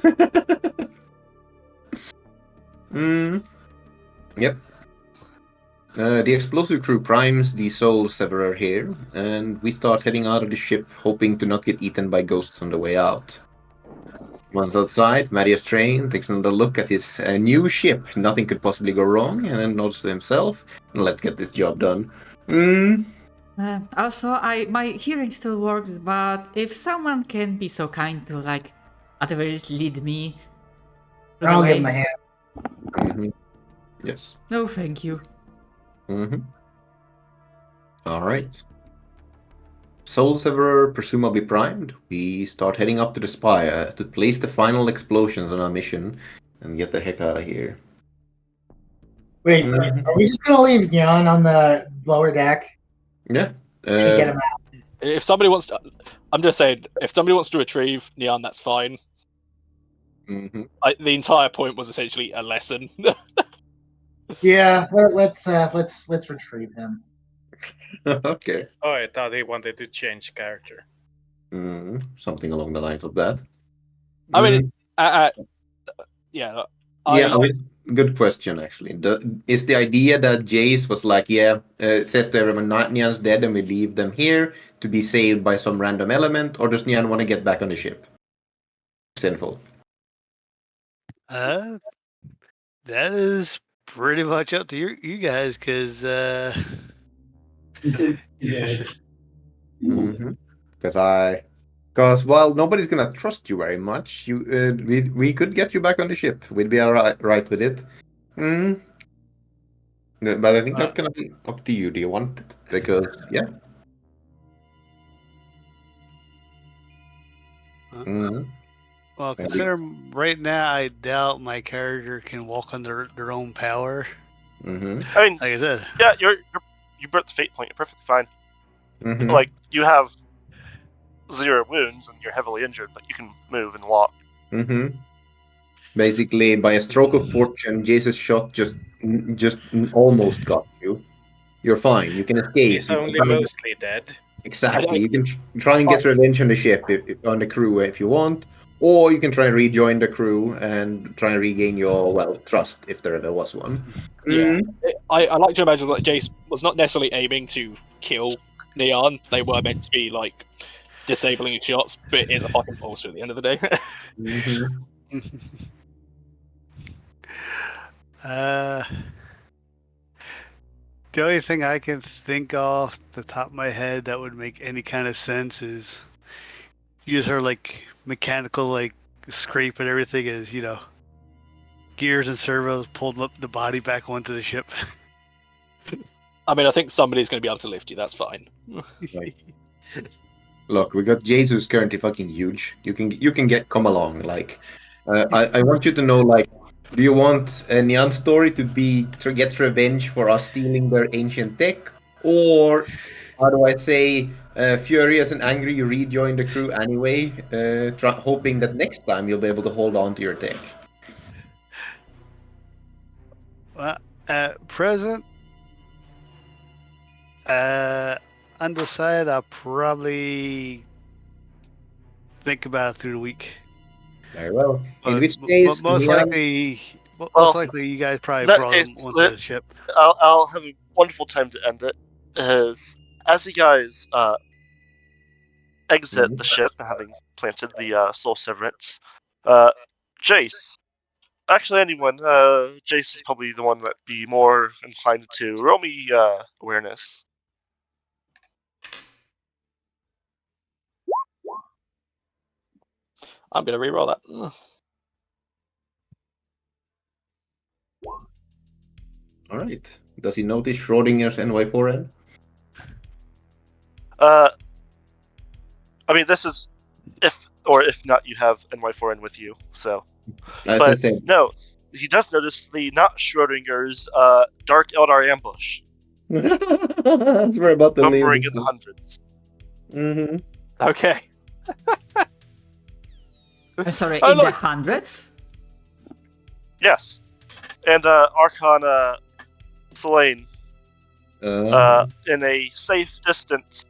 Yep. The explosive crew primes the Soul Severer here, and we start heading out of the ship, hoping to not get eaten by ghosts on the way out. Once outside, Marius Train takes another look at his new ship. Nothing could possibly go wrong, and then nods to himself. Let's get this job done. Also, my hearing still works, but if someone can be so kind to, like, at the very least lead me. I'll give him a hand. Yes. No, thank you. All right. Soul Severer presumably primed. We start heading up to the spire to place the final explosions on our mission and get the heck out of here. Wait, are we just gonna leave Jan on the lower deck? Yeah. And get him out? If somebody wants to, I'm just saying, if somebody wants to retrieve Neon, that's fine. Mm-hmm. The entire point was essentially a lesson. Yeah, let's retrieve him. Okay. Oh, I thought he wanted to change character. Something along the lines of that. I mean, yeah. Yeah, I mean, good question, actually. Is the idea that Jace was like, it says to everyone, Nyan's dead and we leave them here to be saved by some random element, or does Nyan want to get back on the ship? Sinful. That is pretty much up to you guys, because Because while nobody's gonna trust you very much, we could get you back on the ship. We'd be right with it. But I think that's gonna be up to you. Do you want it? Because well, consider right now, I doubt my character can walk under their own power. I mean, Like I said, yeah, you broke the fate point. You're perfectly fine. Like, you have 0 wounds and you're heavily injured, but you can move and walk. Basically, by a stroke of fortune, Jace's shot just almost got you. You're fine. You can escape. He's only mostly dead. Exactly. You can try and get revenge on the ship, on the crew, if you want, or you can try and rejoin the crew and try and regain your trust, if there ever was one. Yeah, I like to imagine that Jace was not necessarily aiming to kill Neon. They were meant to be like disabling his shots, but it is a fucking bullshit at the end of the day. The only thing I can think off the top of my head that would make any kind of sense is use her like mechanical like scrape and everything as, you know, gears and servos pulled up the body back onto the ship. I mean, I think somebody's going to be able to lift you. That's fine. Right. Look, we got Jace, who's currently fucking huge. You can come along. Like, I want you to know, like, do you want a Nyan story to get revenge for us stealing their ancient tech, or how do I say, furious and angry, you rejoin the crew anyway, hoping that next time you'll be able to hold on to your tech? Well, at present, undecided. I'll probably think about it through the week. Very well. In But which case, most likely, you guys probably that brought case, them onto the ship. I'll have a wonderful time to end it. As you guys exit the ship, having planted the soul severance, Jace. Actually, anyone. Jace is probably the one that'd be more inclined to roll me awareness. I'm going to reroll that. all right. Does he notice Schrodinger's NY4N? I mean, this is if not, you have NY4N with you. So, but no, he does notice the not Schrodinger's Dark Eldar ambush. That's where about the numbering in the hundreds. Okay. I'm sorry, in the hundreds? Yes. And Archon Selene in a safe distance,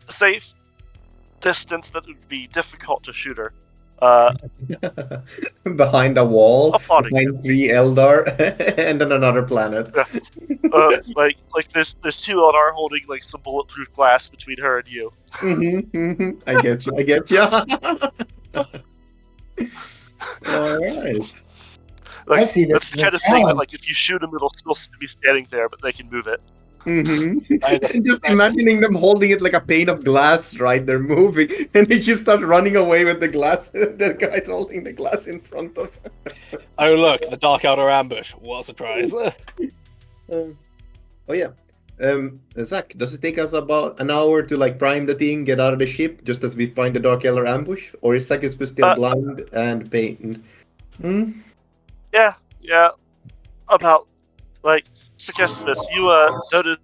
safe distance that would be difficult to shoot her. Behind a wall, applauding behind 3 Eldar, and on another planet. Yeah. Like there's 2 Eldar holding like some bulletproof glass between her and you. I get you. All right. Like, I see this that's the kind of thing that, like, if you shoot them, it'll still be standing there, but they can move it. Just imagining them holding it like a pane of glass, right? They're moving, and they just start running away with the glass. The guy's holding the glass in front of them. Oh, look, the Dark Elder ambush. What a surprise. Oh, yeah. Zach, does it take us about an hour to like prime the thing, get out of the ship, just as we find the Dark Elder ambush? Or is Zach still blind and pained? Yeah. About, like, Sarkismus, you notice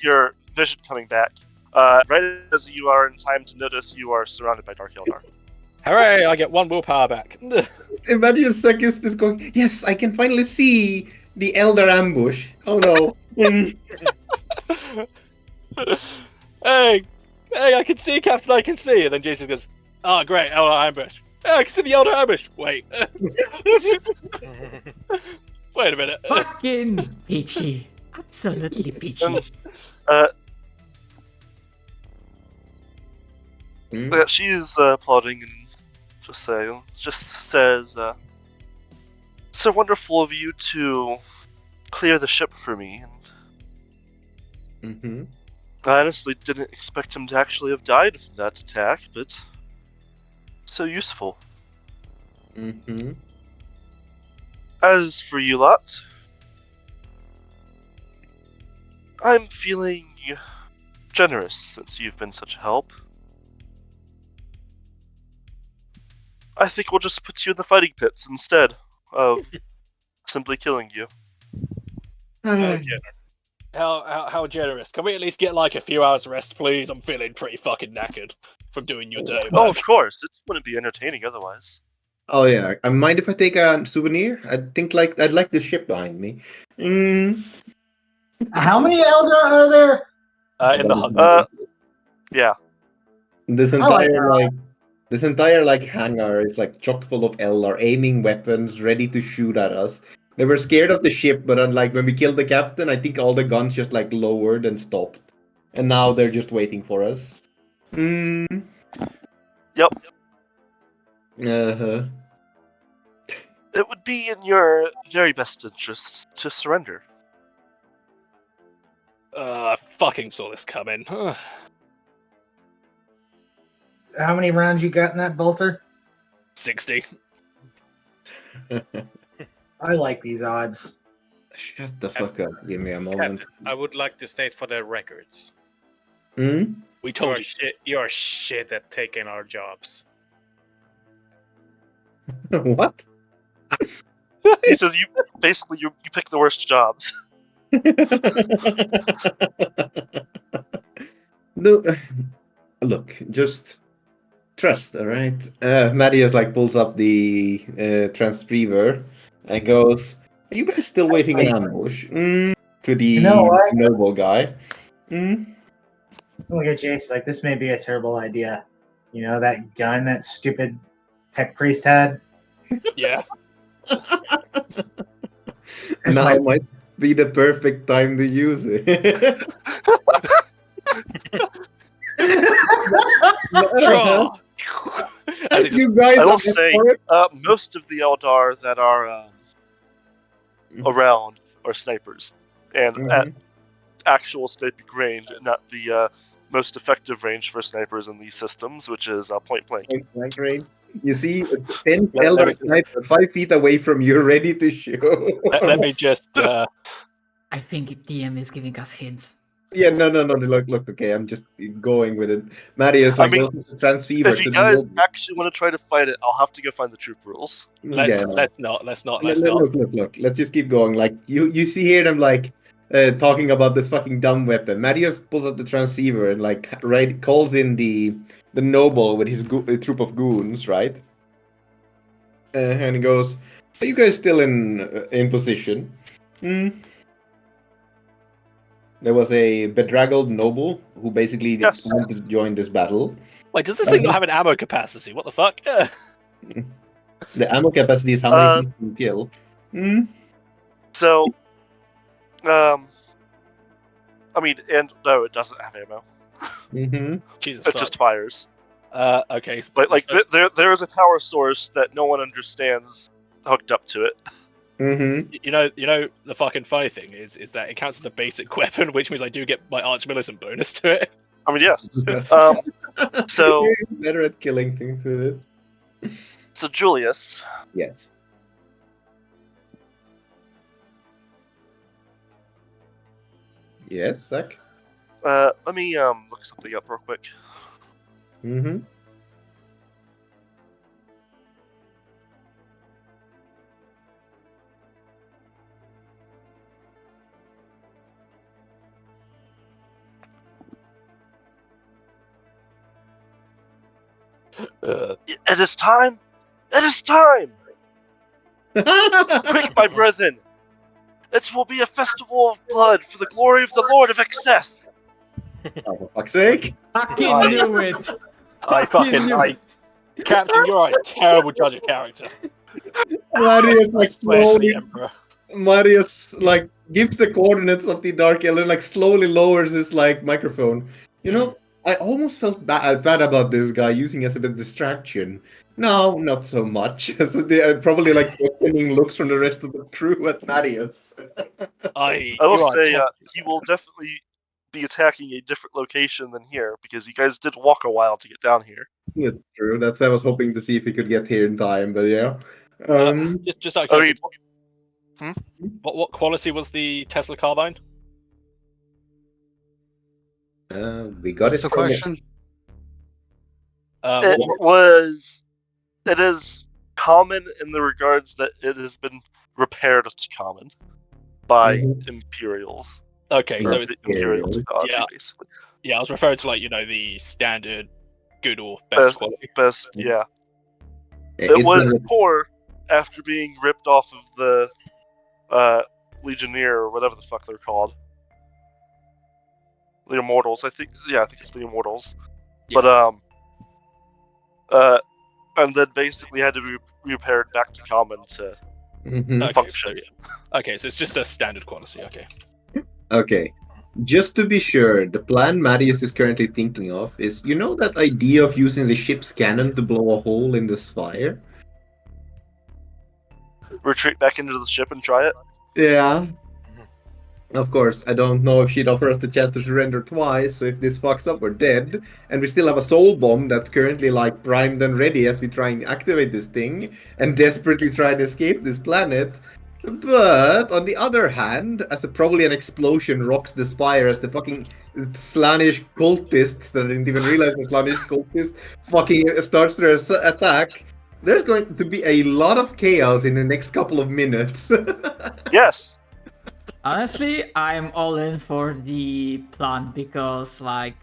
your vision coming back. Right as you are in time to notice, you are surrounded by Dark Eldar. Hooray! I get 1 willpower back. Imagine Sekis is going, yes, I can finally see the Elder ambush. Oh no. Hey, I can see, Captain. I can see. And then Jason goes, "Oh, great, Elder ambush. Hey, I can see the Elder ambush. Wait, wait a minute. Fucking peachy. Absolutely peachy. She's applauding and just says, "It's so wonderful of you to clear the ship for me." Mm-hmm. I honestly didn't expect him to actually have died from that attack, but so useful. Mm-hmm. As for you lot, I'm feeling generous since you've been such a help. I think we'll just put you in the fighting pits instead of simply killing you. How generous? Can we at least get like a few hours rest, please? I'm feeling pretty fucking knackered from doing your day. Oh, of course. It wouldn't be entertaining otherwise. Oh yeah. I mind if I take a souvenir? I'd like the ship behind me. How many Eldar are there? In the hut. Yeah. This I like entire hangar is like chock full of Eldar aiming weapons, ready to shoot at us. They were scared of the ship, but unlike when we killed the captain, I think all the guns just like lowered and stopped. And now they're just waiting for us. Yep. Uh-huh. It would be in your very best interest to surrender. I fucking saw this coming. How many rounds you got in that bolter? 60. I like these odds. Shut the fuck up. Give me a moment. Captain, I would like to state for the records. Hmm? We told you. You're shit at taking our jobs. What? He says you pick the worst jobs. No, look, just trust, all right? Marius pulls up the transceiver and goes, "Are you guys still waiting in ambush?" To the You know what? noble guy. Look at Jace, like, this may be a terrible idea. You know, that gun that stupid tech priest had? Yeah. Now might be the perfect time to use it. Draw. As you guys I will are say, most of the Eldar that are around are snipers, and at actual sniping range, not the most effective range for snipers in these systems, which is point blank. Point range. You see, 10 Elder sniper 5 feet away from you, ready to shoot. Let me just. I think DM is giving us hints. Yeah, no. Look. Okay, I'm just going with it. Marius, goes to transfever. If you guys actually want to try to fight it, I'll have to go find the troop rules. Let's not. Look. Let's just keep going. Like you see here them talking about this fucking dumb weapon. Marius pulls out the transceiver and calls in the noble with his troop of goons, right? And he goes, "Are you guys still in position?" There was a bedraggled noble who basically wanted to join this battle. Wait, does this thing not have an ammo capacity? What the fuck? The ammo capacity is how many people you kill. So, I mean, and no, it doesn't have ammo. Jesus, it just fires. Okay. So, there is a power source that no one understands hooked up to it. You know, the fucking funny thing is that it counts as a basic weapon, which means I do get my arch militant bonus to it. I mean, yes. So you're better at killing things with it. So Julius. Yes. Yes, Zach. Let me look something up real quick. It is time! It is time! Quick, my brethren! It will be a festival of blood for the glory of the Lord of Excess! Oh, for fuck's sake! Fucking I- knew it. Captain, you're a terrible judge of character. Marius I like swear to slowly, the Emperor. Marius like gives the coordinates of the Dark Elder, like slowly lowers his like microphone. You know, I almost felt bad about this guy using as a bit of distraction. No, not so much. So they are probably like questioning looks from the rest of the crew at Marius. I will You are say ter- he will definitely be attacking a different location than here because you guys did walk a while to get down here. That's true. That's I was hoping to see if he could get here in time, but yeah. just out of I curiosity, mean, what quality was the Tesla carbine? We got What's it the from question? it was. It is common in the regards that it has been repaired to common by Mhm. Imperials. Okay, so Right. it's, The Imperial Imperials. technology, Yeah. basically. yeah, I was referring to the standard, good or best quality. Best, yeah. It's It was not- poor after being ripped off of the Legionnaire or whatever the fuck they're called. The Immortals, I think. Yeah, I think it's the Immortals. Yeah. But and then basically had to be repaired back to common to Mhm. Okay, function. so it's just a standard quality. Okay. Okay. Just to be sure, the plan Marius is currently thinking of is, you know, that idea of using the ship's cannon to blow a hole in the spire? Retreat back into the ship and try it. Yeah. Of course, I don't know if she'd offer us the chance to surrender twice, so if this fucks up, we're dead. And we still have a soul bomb that's currently like primed and ready as we try and activate this thing and desperately try to escape this planet. But on the other hand, as probably an explosion rocks the spire as the fucking Slanish cultists that I didn't even realize were Slanish cultists fucking starts their attack, there's going to be a lot of chaos in the next couple of minutes. Yes. Honestly, I'm all in for the plan because, like,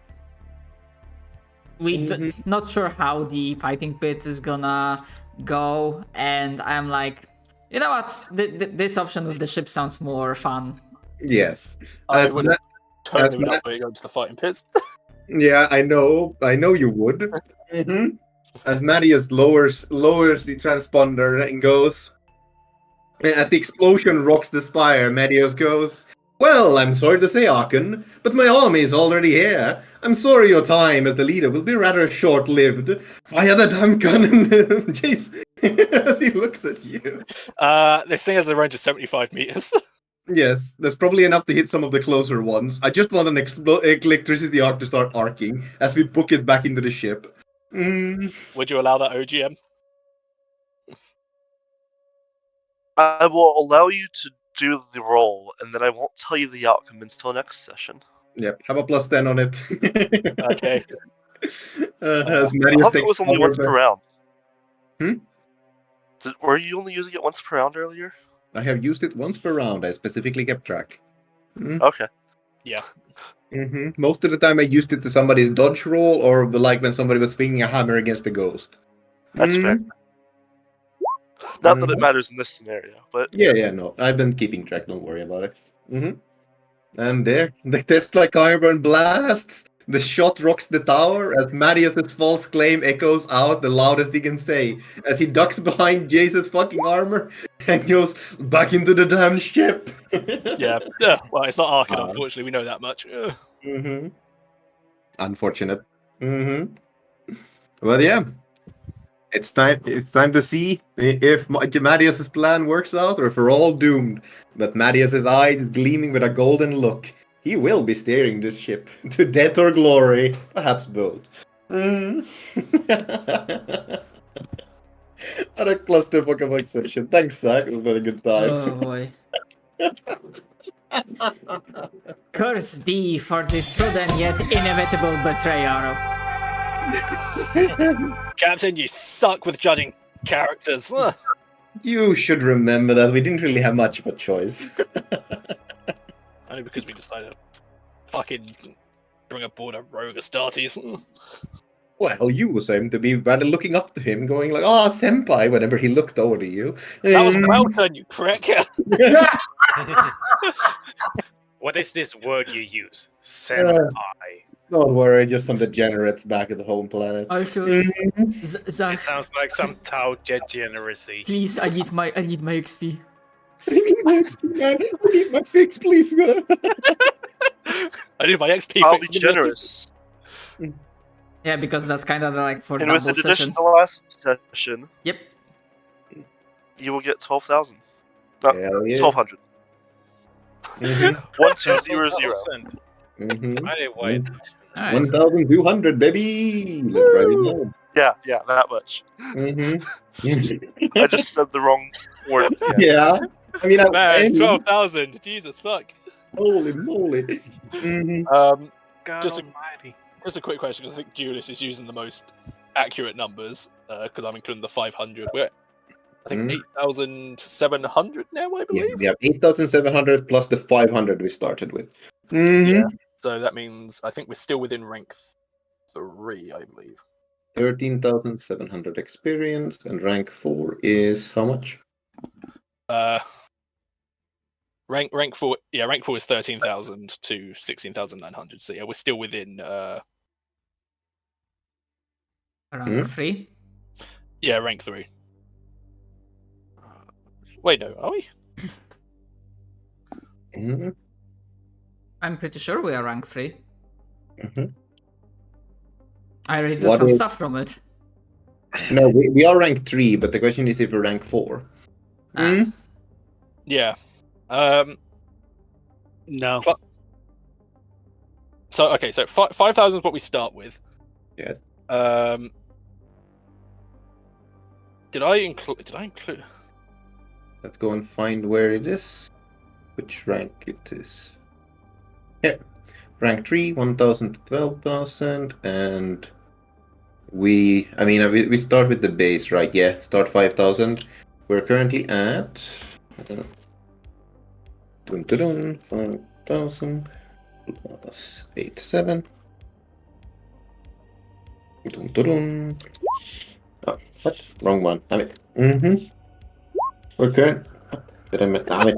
not sure how the fighting pits is gonna go, and I'm like, you know what? This option with the ship sounds more fun. Yes. I As would Ma- totally as would Ma- not go to the fighting pits. Yeah, I know you would. As Marius lowers the transponder and goes, and as the explosion rocks the spire, Marius goes, "Well, I'm sorry to say, Arkan, but my army is already here. I'm sorry your time as the leader will be rather short-lived. Fire the damn gun!" And Jace, as he looks at you. This thing has a range of 75 meters. Yes, that's probably enough to hit some of the closer ones. I just want an electricity arc to start arcing as we book it back into the ship. Would you allow that, OGM? I will allow you to do the roll, and then I won't tell you the outcome until next session. Yep, have a +10 on it. Okay. As I Marius thought it takes was only cover once back- per round. Hmm? Were you only using it once per round earlier? I have used it once per round. I specifically kept track. Okay. Yeah. Most of the time, I used it to somebody's dodge roll or like when somebody was swinging a hammer against a ghost. That's fair. Not that it matters in this scenario, but Yeah, no. I've been keeping track. Don't worry about it. And there, the test like Iron blasts. The shot rocks the tower as Marius's false claim echoes out the loudest he can say as he ducks behind Jace's fucking armor and goes back into the damn ship. Yeah. Well, it's not Arkin, unfortunately. We know that much. Unfortunate. Well, yeah. It's time to see if Marius's plan works out or if we're all doomed. But Marius's eyes is gleaming with a golden look. He will be steering this ship to death or glory, perhaps both. What a clusterfuck of a session. Thanks, Zach. It was been a good time. Oh boy. Curse thee for this sudden yet inevitable betrayal. Captain, you suck with judging characters. You should remember that we didn't really have much of a choice. Only because we decided to fucking bring aboard a rogue Astartes. Well, you seem to be rather looking up to him, going like, "Ah, senpai," whenever he looked over to you. That was well done, you prick. What is this word you use? Senpai. Don't worry, just some degenerates back at the home planet. Also, Mhm. Zach, It sounds like some Tau degeneracy. please, I need my XP. I need my XP, man. I need my fix, please. I need my XP I'll be fix. generous. Yeah, because that's kind of like for And with double the addition session. to the last session, Yep. you will get 12,000. No, Hell yeah. 1,200. Mhm. 1,200. Mhm. Why? Alright. 1,200, baby. Let's write it down. Yeah, that much. Mhm. I just said the wrong word at the end. Yeah. I mean, Man, 12,000. Jesus fuck. Holy moly. Mhm. God Just a- almighty. Just a quick question, because I think Julius is using the most accurate numbers, because I'm including the 500. We're, I think, 8,700 now, I Yeah, believe? we have 8,700 plus the 500 we started with. Mhm. Yeah. So that means, I think we're still within rank 3, I believe. 13,700 experience, and rank 4 is how much? Rank 4, yeah, rank 4 is 13,000 to 16,900. So yeah, we're still within, Rank 3. yeah, rank 3. Wait, no, are we? Mhm. I'm pretty sure we are rank 3. Mhm. I already did What some is- stuff from it. No, we are rank 3, but the question is if we're rank 4. Ah. Yeah. No. So okay, so 5,000 is what we start with. Yes. Did I include? Let's go and find where it is. Which rank it is. Here. Rank 3, 1,000 to 12,000, and we start with the base, right? Yeah, start 5,000. We're currently at 5,000 plus 87. Oh, what? Wrong one. Okay. Did I miss? Damn it.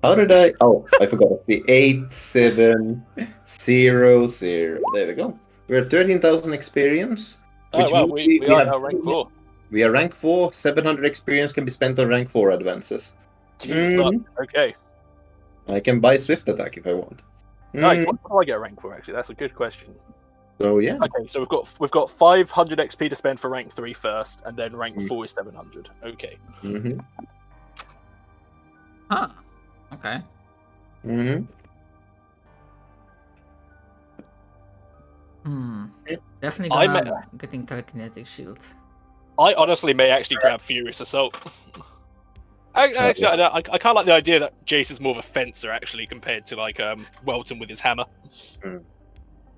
How did I? Oh, I forgot. The 8,700. There we go. We're at 13,000 experience. Oh well, we are have now rank 4. We are rank 4. 700 experience can be spent on rank 4 advances. Jesus fuck. Okay. I can buy Swift Attack if I want. Nice. What do I get rank for? Actually, that's a good question. So yeah. Okay, so we've got 500 XP to spend for rank 3 first, and then rank 4 is 700. Okay. Mm-hmm. Huh. Okay. Mm-hmm. Definitely I gonna getting telekinetic shield. I honestly may actually grab Furious Assault. I kind of like the idea that Jace is more of a fencer actually compared to like Welton with his hammer.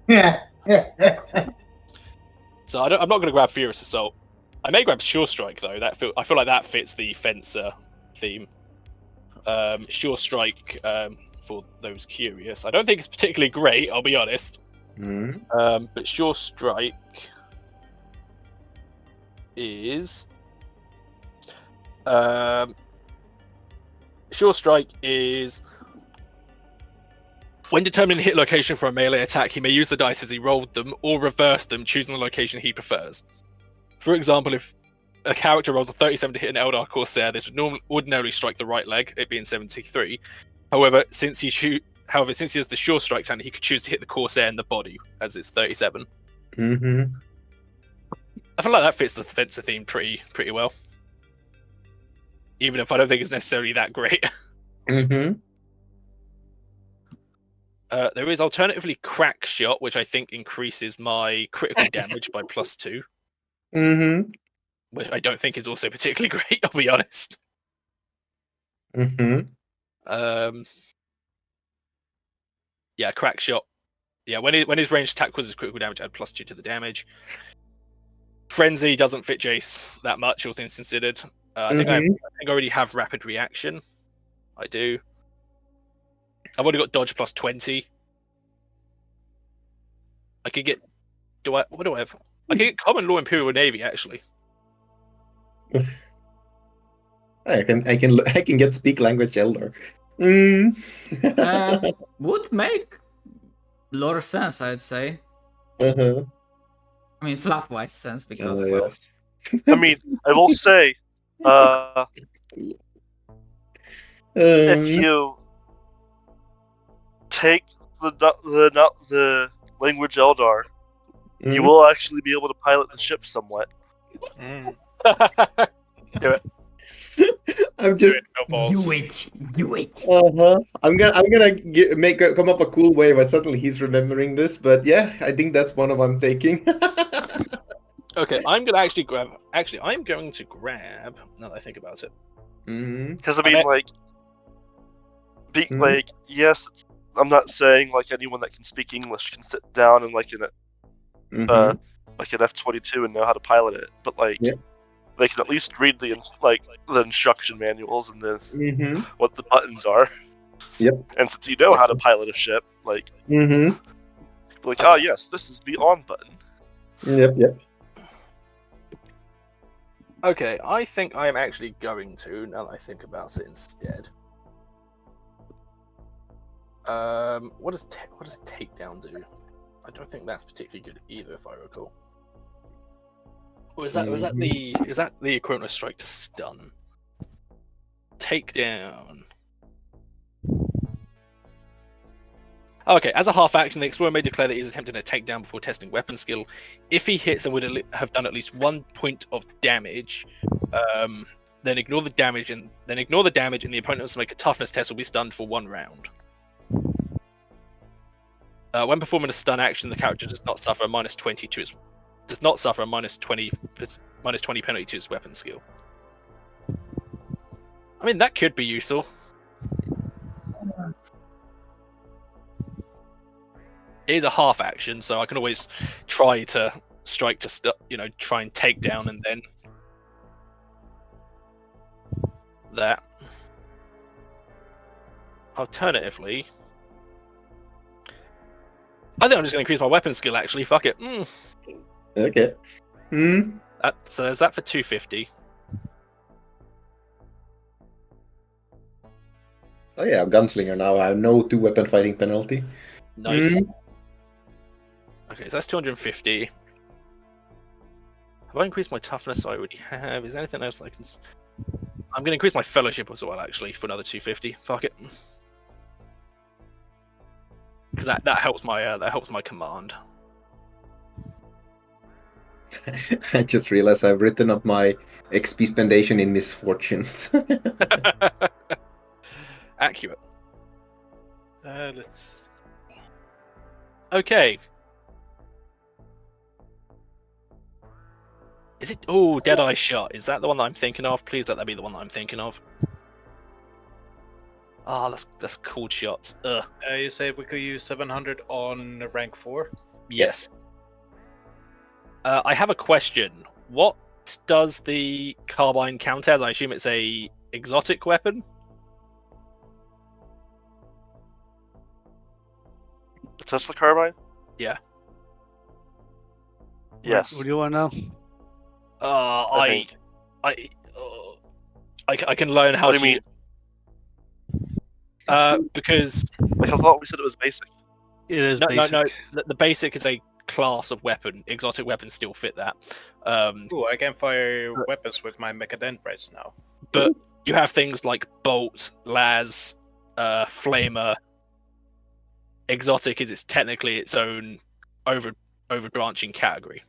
Yeah. So I'm not going to grab Furious Assault. I may grab Sure Strike though. I feel like that fits the fencer theme. Sure Strike, for those curious, I don't think it's particularly great. I'll be honest. But Sure Strike is Sure Strike is when determining hit location for a melee attack, he may use the dice as he rolled them or reverse them, choosing the location he prefers. For example, if a character rolls a 37 to hit an Eldar Corsair, this would ordinarily strike the right leg, it being 73. However, since he has the Sure Strike talent, he could choose to hit the Corsair in the body, as it's 37. Mm-hmm. I feel like that fits the fencer theme pretty well. Even if I don't think it's necessarily that great. Mm-hmm. There is alternatively Crack Shot, which I think increases my critical damage by +2. Mm-hmm. Which I don't think is also particularly great, I'll be honest. Mm-hmm. Yeah, Crack Shot. Yeah, when his ranged attack causes critical damage, add +2 to the damage. Frenzy doesn't fit Jace that much, all things considered. I think I already have Rapid Reaction. I do. I've already got Dodge +20. I could get. What do I have? I can get common law Imperial Navy actually. I can get speak language elder. Would make lore sense, I'd say. Uh-huh. I mean, fluff-wise sense, because, Oh, well... yes. I mean, I will say, if you take the language Eldar, you will actually be able to pilot the ship somewhat. Do it. I'm just Do it. I'm gonna come up a cool way where suddenly he's remembering this, but yeah, I think that's one of I'm taking. Okay, I'm gonna actually grab. Actually, I'm going to grab. Now that I think about it, Because I mean, like, yes, I'm not saying like anyone that can speak English can sit down and like in a like an F-22 and know how to pilot it, but like they can at least read the instruction manuals and the what the buttons are. Yep. And since you know how to pilot a ship, like, oh yes, this is the on button. Yep. okay, I think I am actually going to. Now that I think about it, instead. What does takedown do? I don't think that's particularly good either, if I recall. Or is that the equivalent of strike to stun? Takedown. Okay, as a half action, the explorer may declare that he's attempting a takedown before testing weapon skill. If he hits and would have done at least 1 point of damage, then ignore the damage, and the opponent must make a toughness test or be stunned for 1 round. When performing a stun action, the character does not suffer a minus 20 to his penalty to his weapon skill. I mean, that could be useful. It is a half action, so I can always try to strike to try and take down, and then that. Alternatively, I think I'm just going to increase my weapon skill. Actually, fuck it. Okay. So there's that for 250. Oh yeah, I'm gunslinger now. I have no 2-weapon fighting penalty. Nice. Okay, so that's 250. Have I increased my toughness? I already have. Is there anything else I can? I'm going to increase my fellowship as well, actually, for another 250. Fuck it. Because that helps my command. I just realized I've written up my XP spendation in misfortunes. Accurate. Let's. Okay. Is it? Oh, Deadeye Shot. Is that the one that I'm thinking of? Please let that be the one that I'm thinking of. Ah, that's cool shots. You said we could use 700 on rank 4? Yes. I have a question. What does the carbine count as? I assume it's a exotic weapon? The Tesla carbine? Yeah. Yes. What do you want to know? I can learn how What do you mean? Because like I thought we said it was basic. It is no. basic. The basic is a class of weapon. Exotic weapons still fit that. Ooh, I can fire weapons with my mechadendrites now. But you have things like bolt, las, flamer. Exotic is technically its own overbranching category.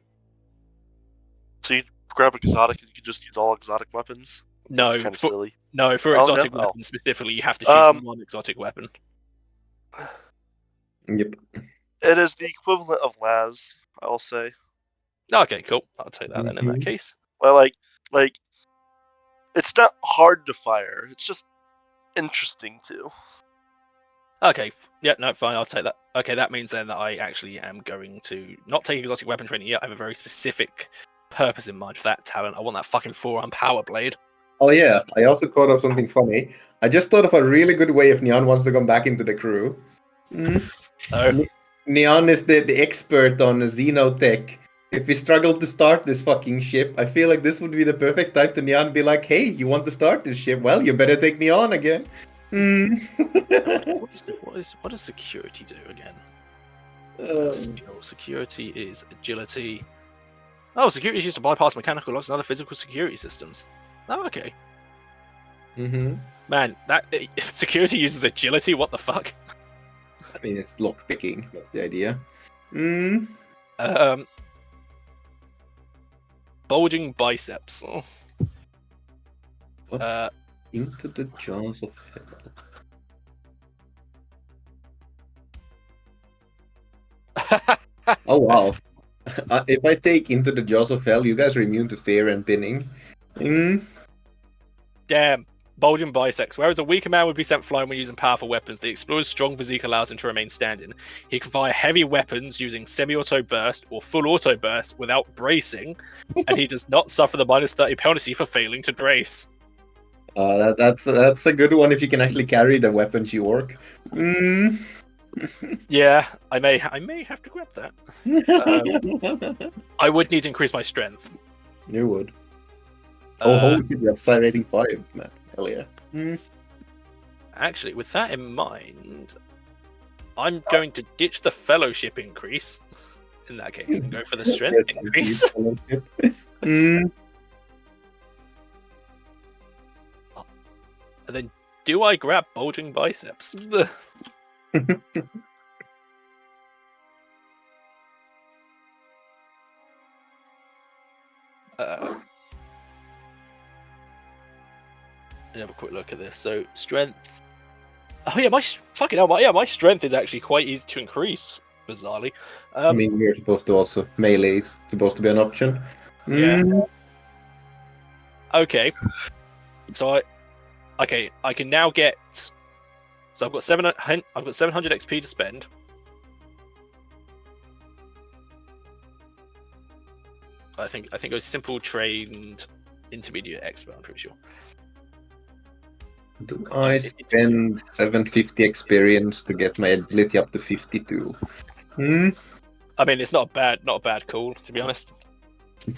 So you grab exotic and you can just use all exotic weapons? No, That's kind of silly. No, for Oh, exotic no? weapons specifically, you have to choose one exotic weapon. Yep. It is the equivalent of las, I'll say. Okay, cool. I'll take that then in that case. Well, like, it's not hard to fire. It's just interesting to. Okay, yeah, no, fine, I'll take that. Okay, that means then that I actually am going to not take exotic weapon training yet. I have a very specific purpose in mind for that talent. I want that fucking forearm power blade. Oh yeah, I also thought of something funny. I just thought of a really good way if Neon wants to come back into the crew. Oh. Neon is the expert on xenotech. if we struggle to start this fucking ship, I feel like this would be the perfect time to Nyan be like, hey, you want to start this ship? Well, you better take me on again. What does security do again? Um, Skill. Security is agility. Oh, security is used to bypass mechanical locks and other physical security systems. Oh, okay. Man, that if security uses agility, what the fuck? I mean, it's lockpicking. That's the idea. Bulging biceps. What's into the jaws of hell? Oh wow! If I take into the jaws of hell, you guys are immune to fear and pinning. Damn. Bulging biceps. Whereas a weaker man would be sent flying when using powerful weapons, the explorer's strong physique allows him to remain standing. He can fire heavy weapons using semi-auto burst or full auto burst without bracing, and he does not suffer the -30 penalty for failing to brace. That's a good one if you can actually carry the weapons you work. Yeah, I may have to grab that. I would need to increase my strength. You would. Holy shit, you have psi rating 5, man. Hell yeah. Actually, with that in mind, I'm going to ditch the fellowship increase in that case and go for the strength increase. And then, do I grab bulging biceps? Have a quick look at this. So strength. Oh yeah, my strength is actually quite easy to increase. Bizarrely. I mean, you're supposed to also melee is supposed to be an option. Yeah. Okay. So I can now get. So I've got 700 XP to spend. I think it was simple, trained, intermediate, expert. I'm pretty sure. Do I spend 750 experience to get my ability up to 52? I mean, it's not a bad call, to be honest.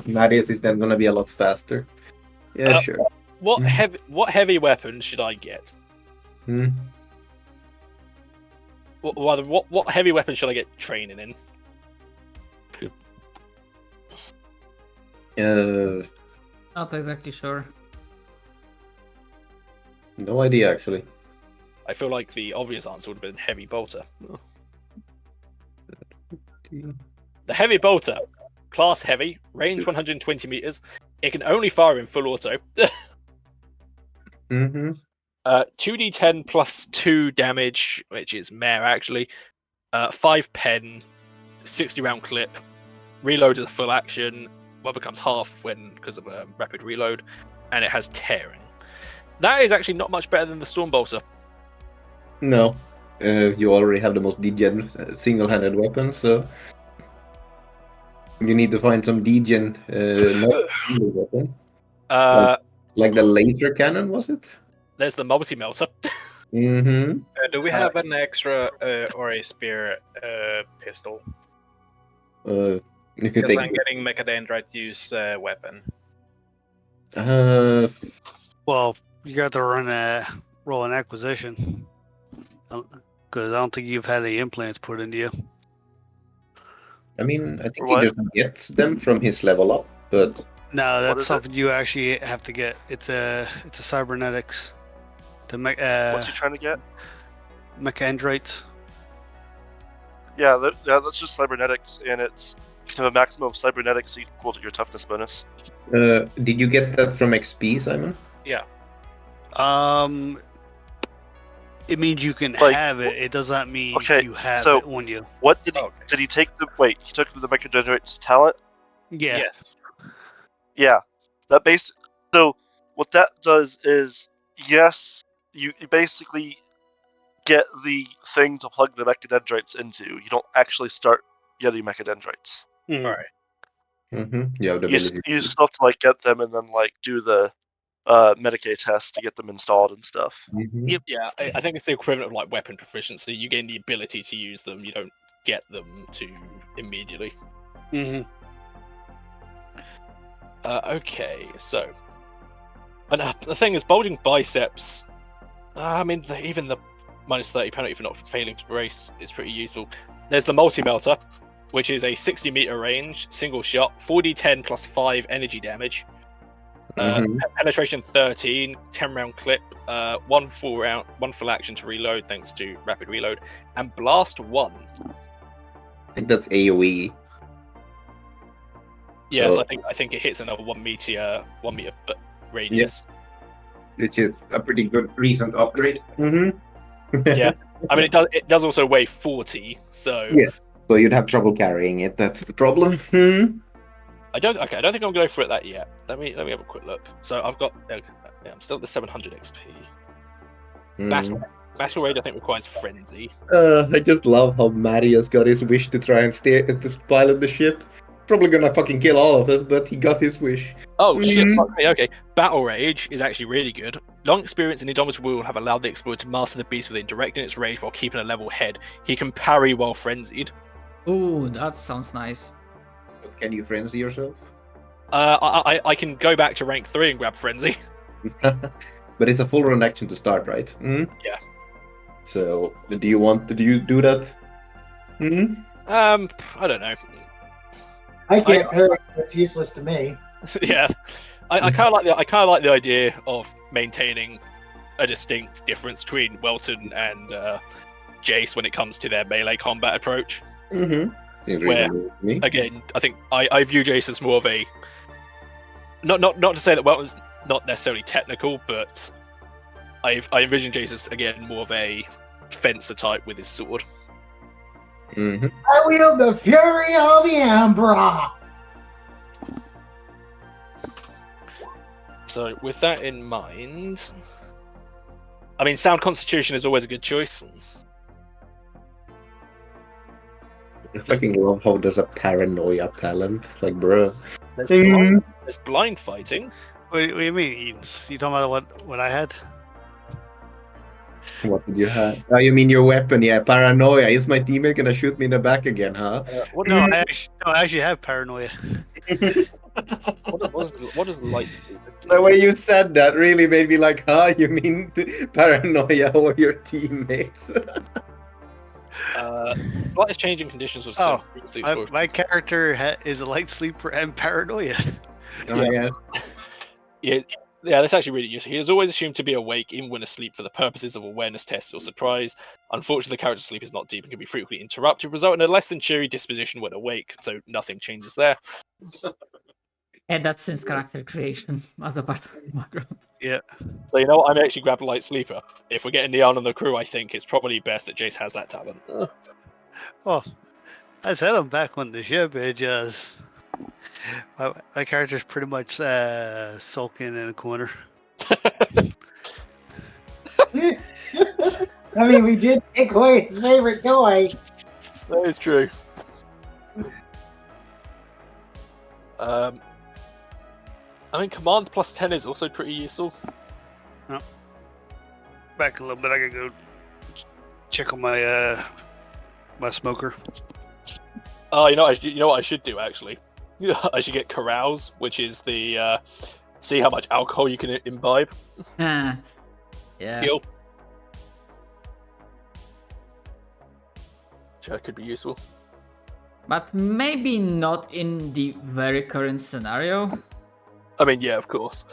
Marius is then gonna be a lot faster. Yeah, sure. What heavy weapons should I get? What heavy weapons should I get training in? Not exactly sure. No idea, actually. I feel like the obvious answer would have been heavy bolter. The heavy bolter, class heavy, range 120 meters. It can only fire in full auto. 2d10 plus 2 damage, which is mare actually. 5 pen, 60 round clip. Reload is a full action. Well, becomes half because of a rapid reload, and it has tearing. That is actually not much better than the Stormbolter. No. You already have the most degen single-handed weapon, so you need to find some degen weapon. Like the laser cannon, was it? There's the multi-melter. Do we have an extra or a spear pistol? You can Because take. I'm getting Mechadendrite use weapon. Well, you got to roll an acquisition. Because I don't think you've had any implants put into you. I mean, I think he just gets them from his level up, but No, that's something you actually have to get. It's a cybernetics. What's he trying to get? Mechadendrites. Yeah, that's just cybernetics, and it's you can have a maximum of cybernetics equal to your toughness bonus. did you get that from XP, Simon? Yeah. It means you can have it. It does not mean you have it on you. What did he? Did he take the? Wait, he took the Mechadendrite's talent. Yeah. Yes. Yeah. That So what that does is, yes, you basically get the thing to plug the Mechadendrites into. You don't actually start getting Mechadendrites. Mm-hmm. All right. You have the ability. You still have to get them and then do the Medicaid test to get them installed and stuff. Yep. Yeah, I think it's the equivalent of weapon proficiency. You gain the ability to use them. You don't get them to immediately. Okay, so... And the thing is, bulging biceps... I mean, even the minus 30 penalty for not failing to brace is pretty useful. There's the multi-melter, which is a 60-meter range, single shot, 4d10 plus 5 energy damage. Penetration 13, 10-round clip, one full action to reload thanks to rapid reload, and blast 1. I think that's AoE. Yes, So- I think it hits another 1 meter radius. Which is a pretty good recent upgrade. Yeah. I mean, it does also weigh 40, so Yeah. So you'd have trouble carrying it. That's the problem. I don't think I'm going to go for it that yet. Let me have a quick look. So I've got I'm still at the 700 XP. Battle Raid I think requires frenzy. I just love how Matty has got his wish to try and stay at the pilot the ship. Probably gonna fucking kill all of us, but he got his wish. Oh shit! Fuck me. Okay, Battle Rage is actually really good. Long experience in Indomitable will have allowed the explorer to master the beast within directing its rage while keeping a level head. He can parry while frenzied. Ooh, that sounds nice. Can you frenzy yourself? I can go back to rank 3 and grab frenzy. But it's a full run action to start, right? Yeah. So, do you do that? I don't know. I can't parry, so it's useless to me. Yeah, I kind of like the idea of maintaining a distinct difference between Welton and Jace when it comes to their melee combat approach. Seems Where, reasonable to me. Again, I think I view Jace as more of a not to say that Welton's not necessarily technical, but I envision Jace as again more of a fencer type with his sword. I wield the fury of the Ambra. So with that in mind, I mean, sound constitution is always a good choice. I fucking love how there's a paranoia talent. It's like, bro. There's blind fighting. What do you mean? You talking about what I had? What did you have? Oh, you mean your weapon? Yeah, paranoia. Is my teammate gonna shoot me in the back again, huh? No, I actually have paranoia. What does lightsaber do? The way you said that really made me like, huh? You mean paranoia over your teammates? Slightest change in conditions of My character is a light sleeper and paranoia. Yeah, that's actually really useful. He is always assumed to be awake even when asleep for the purposes of awareness tests or surprise. Unfortunately, the character's sleep is not deep and can be frequently interrupted, resulting in a less than cheery disposition when awake, so nothing changes there. And that's since character creation as a part of the background. Yeah. So you know what? I'm actually grabbing light sleeper. If we're getting Neon on the crew, I think it's probably best that Jace has that talent. Well, I said I'm back on the ship. It just my character's pretty much sulking in a corner. I mean, we did take away his favorite toy. That is true. I mean, command plus 10 is also pretty useful. Back a little bit. I gotta go check on my my smoker. Oh, you know what I should do actually. I should get carouse, which is the see how much alcohol you can imbibe Yeah. skill. Which could be useful. But maybe not in the very current scenario. I mean, yeah, of course.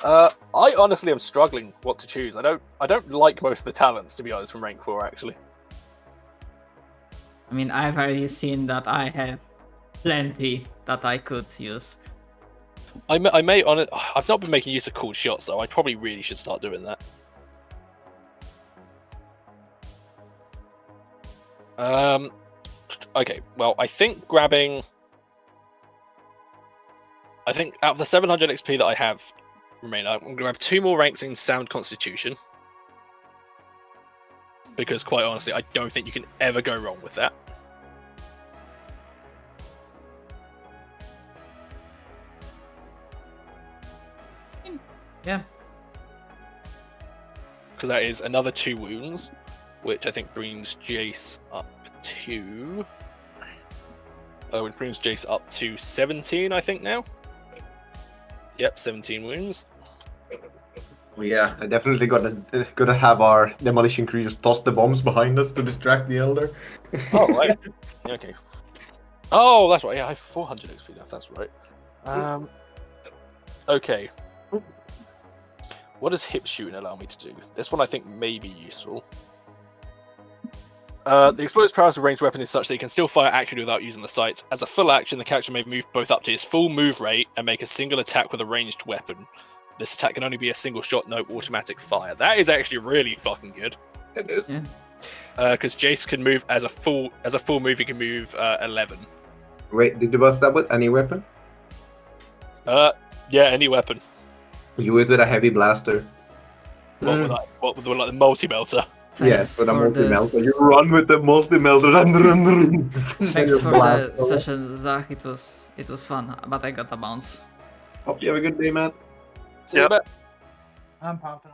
I honestly am struggling what to choose. I don't like most of the talents, to be honest, from rank 4 actually. I mean, I've already seen that I have plenty that I could use. I've not been making use of cool shots though. I probably really should start doing that. Okay, well, I think out of the 700 XP that I have remaining, I'm going to grab 2 more ranks in Sound Constitution. Because, quite honestly, I don't think you can ever go wrong with that. Yeah. Because that is another 2 wounds, which I think brings Jace up to... which brings Jace up to 17, I think, now. Yep, 17 wounds. Yeah, I definitely gotta have our demolition creatures toss the bombs behind us to distract the elder. Oh, right. Okay. Oh, that's right. Yeah, I have 400 XP left. That's right. Okay. What does hip shooting allow me to do? This one I think may be useful. The explosive powers of ranged weapon is such that he can still fire accurately without using the sights. As a full action, the character may move both up to his full move rate and make a single attack with a ranged weapon. This attack can only be a single shot, no automatic fire. That is actually really fucking good. It is. Yeah. Because Jace can move as a full move. He can move 11. Wait, did you bust that with any weapon? Yeah, any weapon. You it with a heavy blaster. What with like the multi melter? Yes, with a for the multi-melter. You run with the multi-melter. Run. Thanks for the session, Zach. It was fun, but I got a bounce. Hope you have a good day, Matt. See you in a bit. I'm pumping.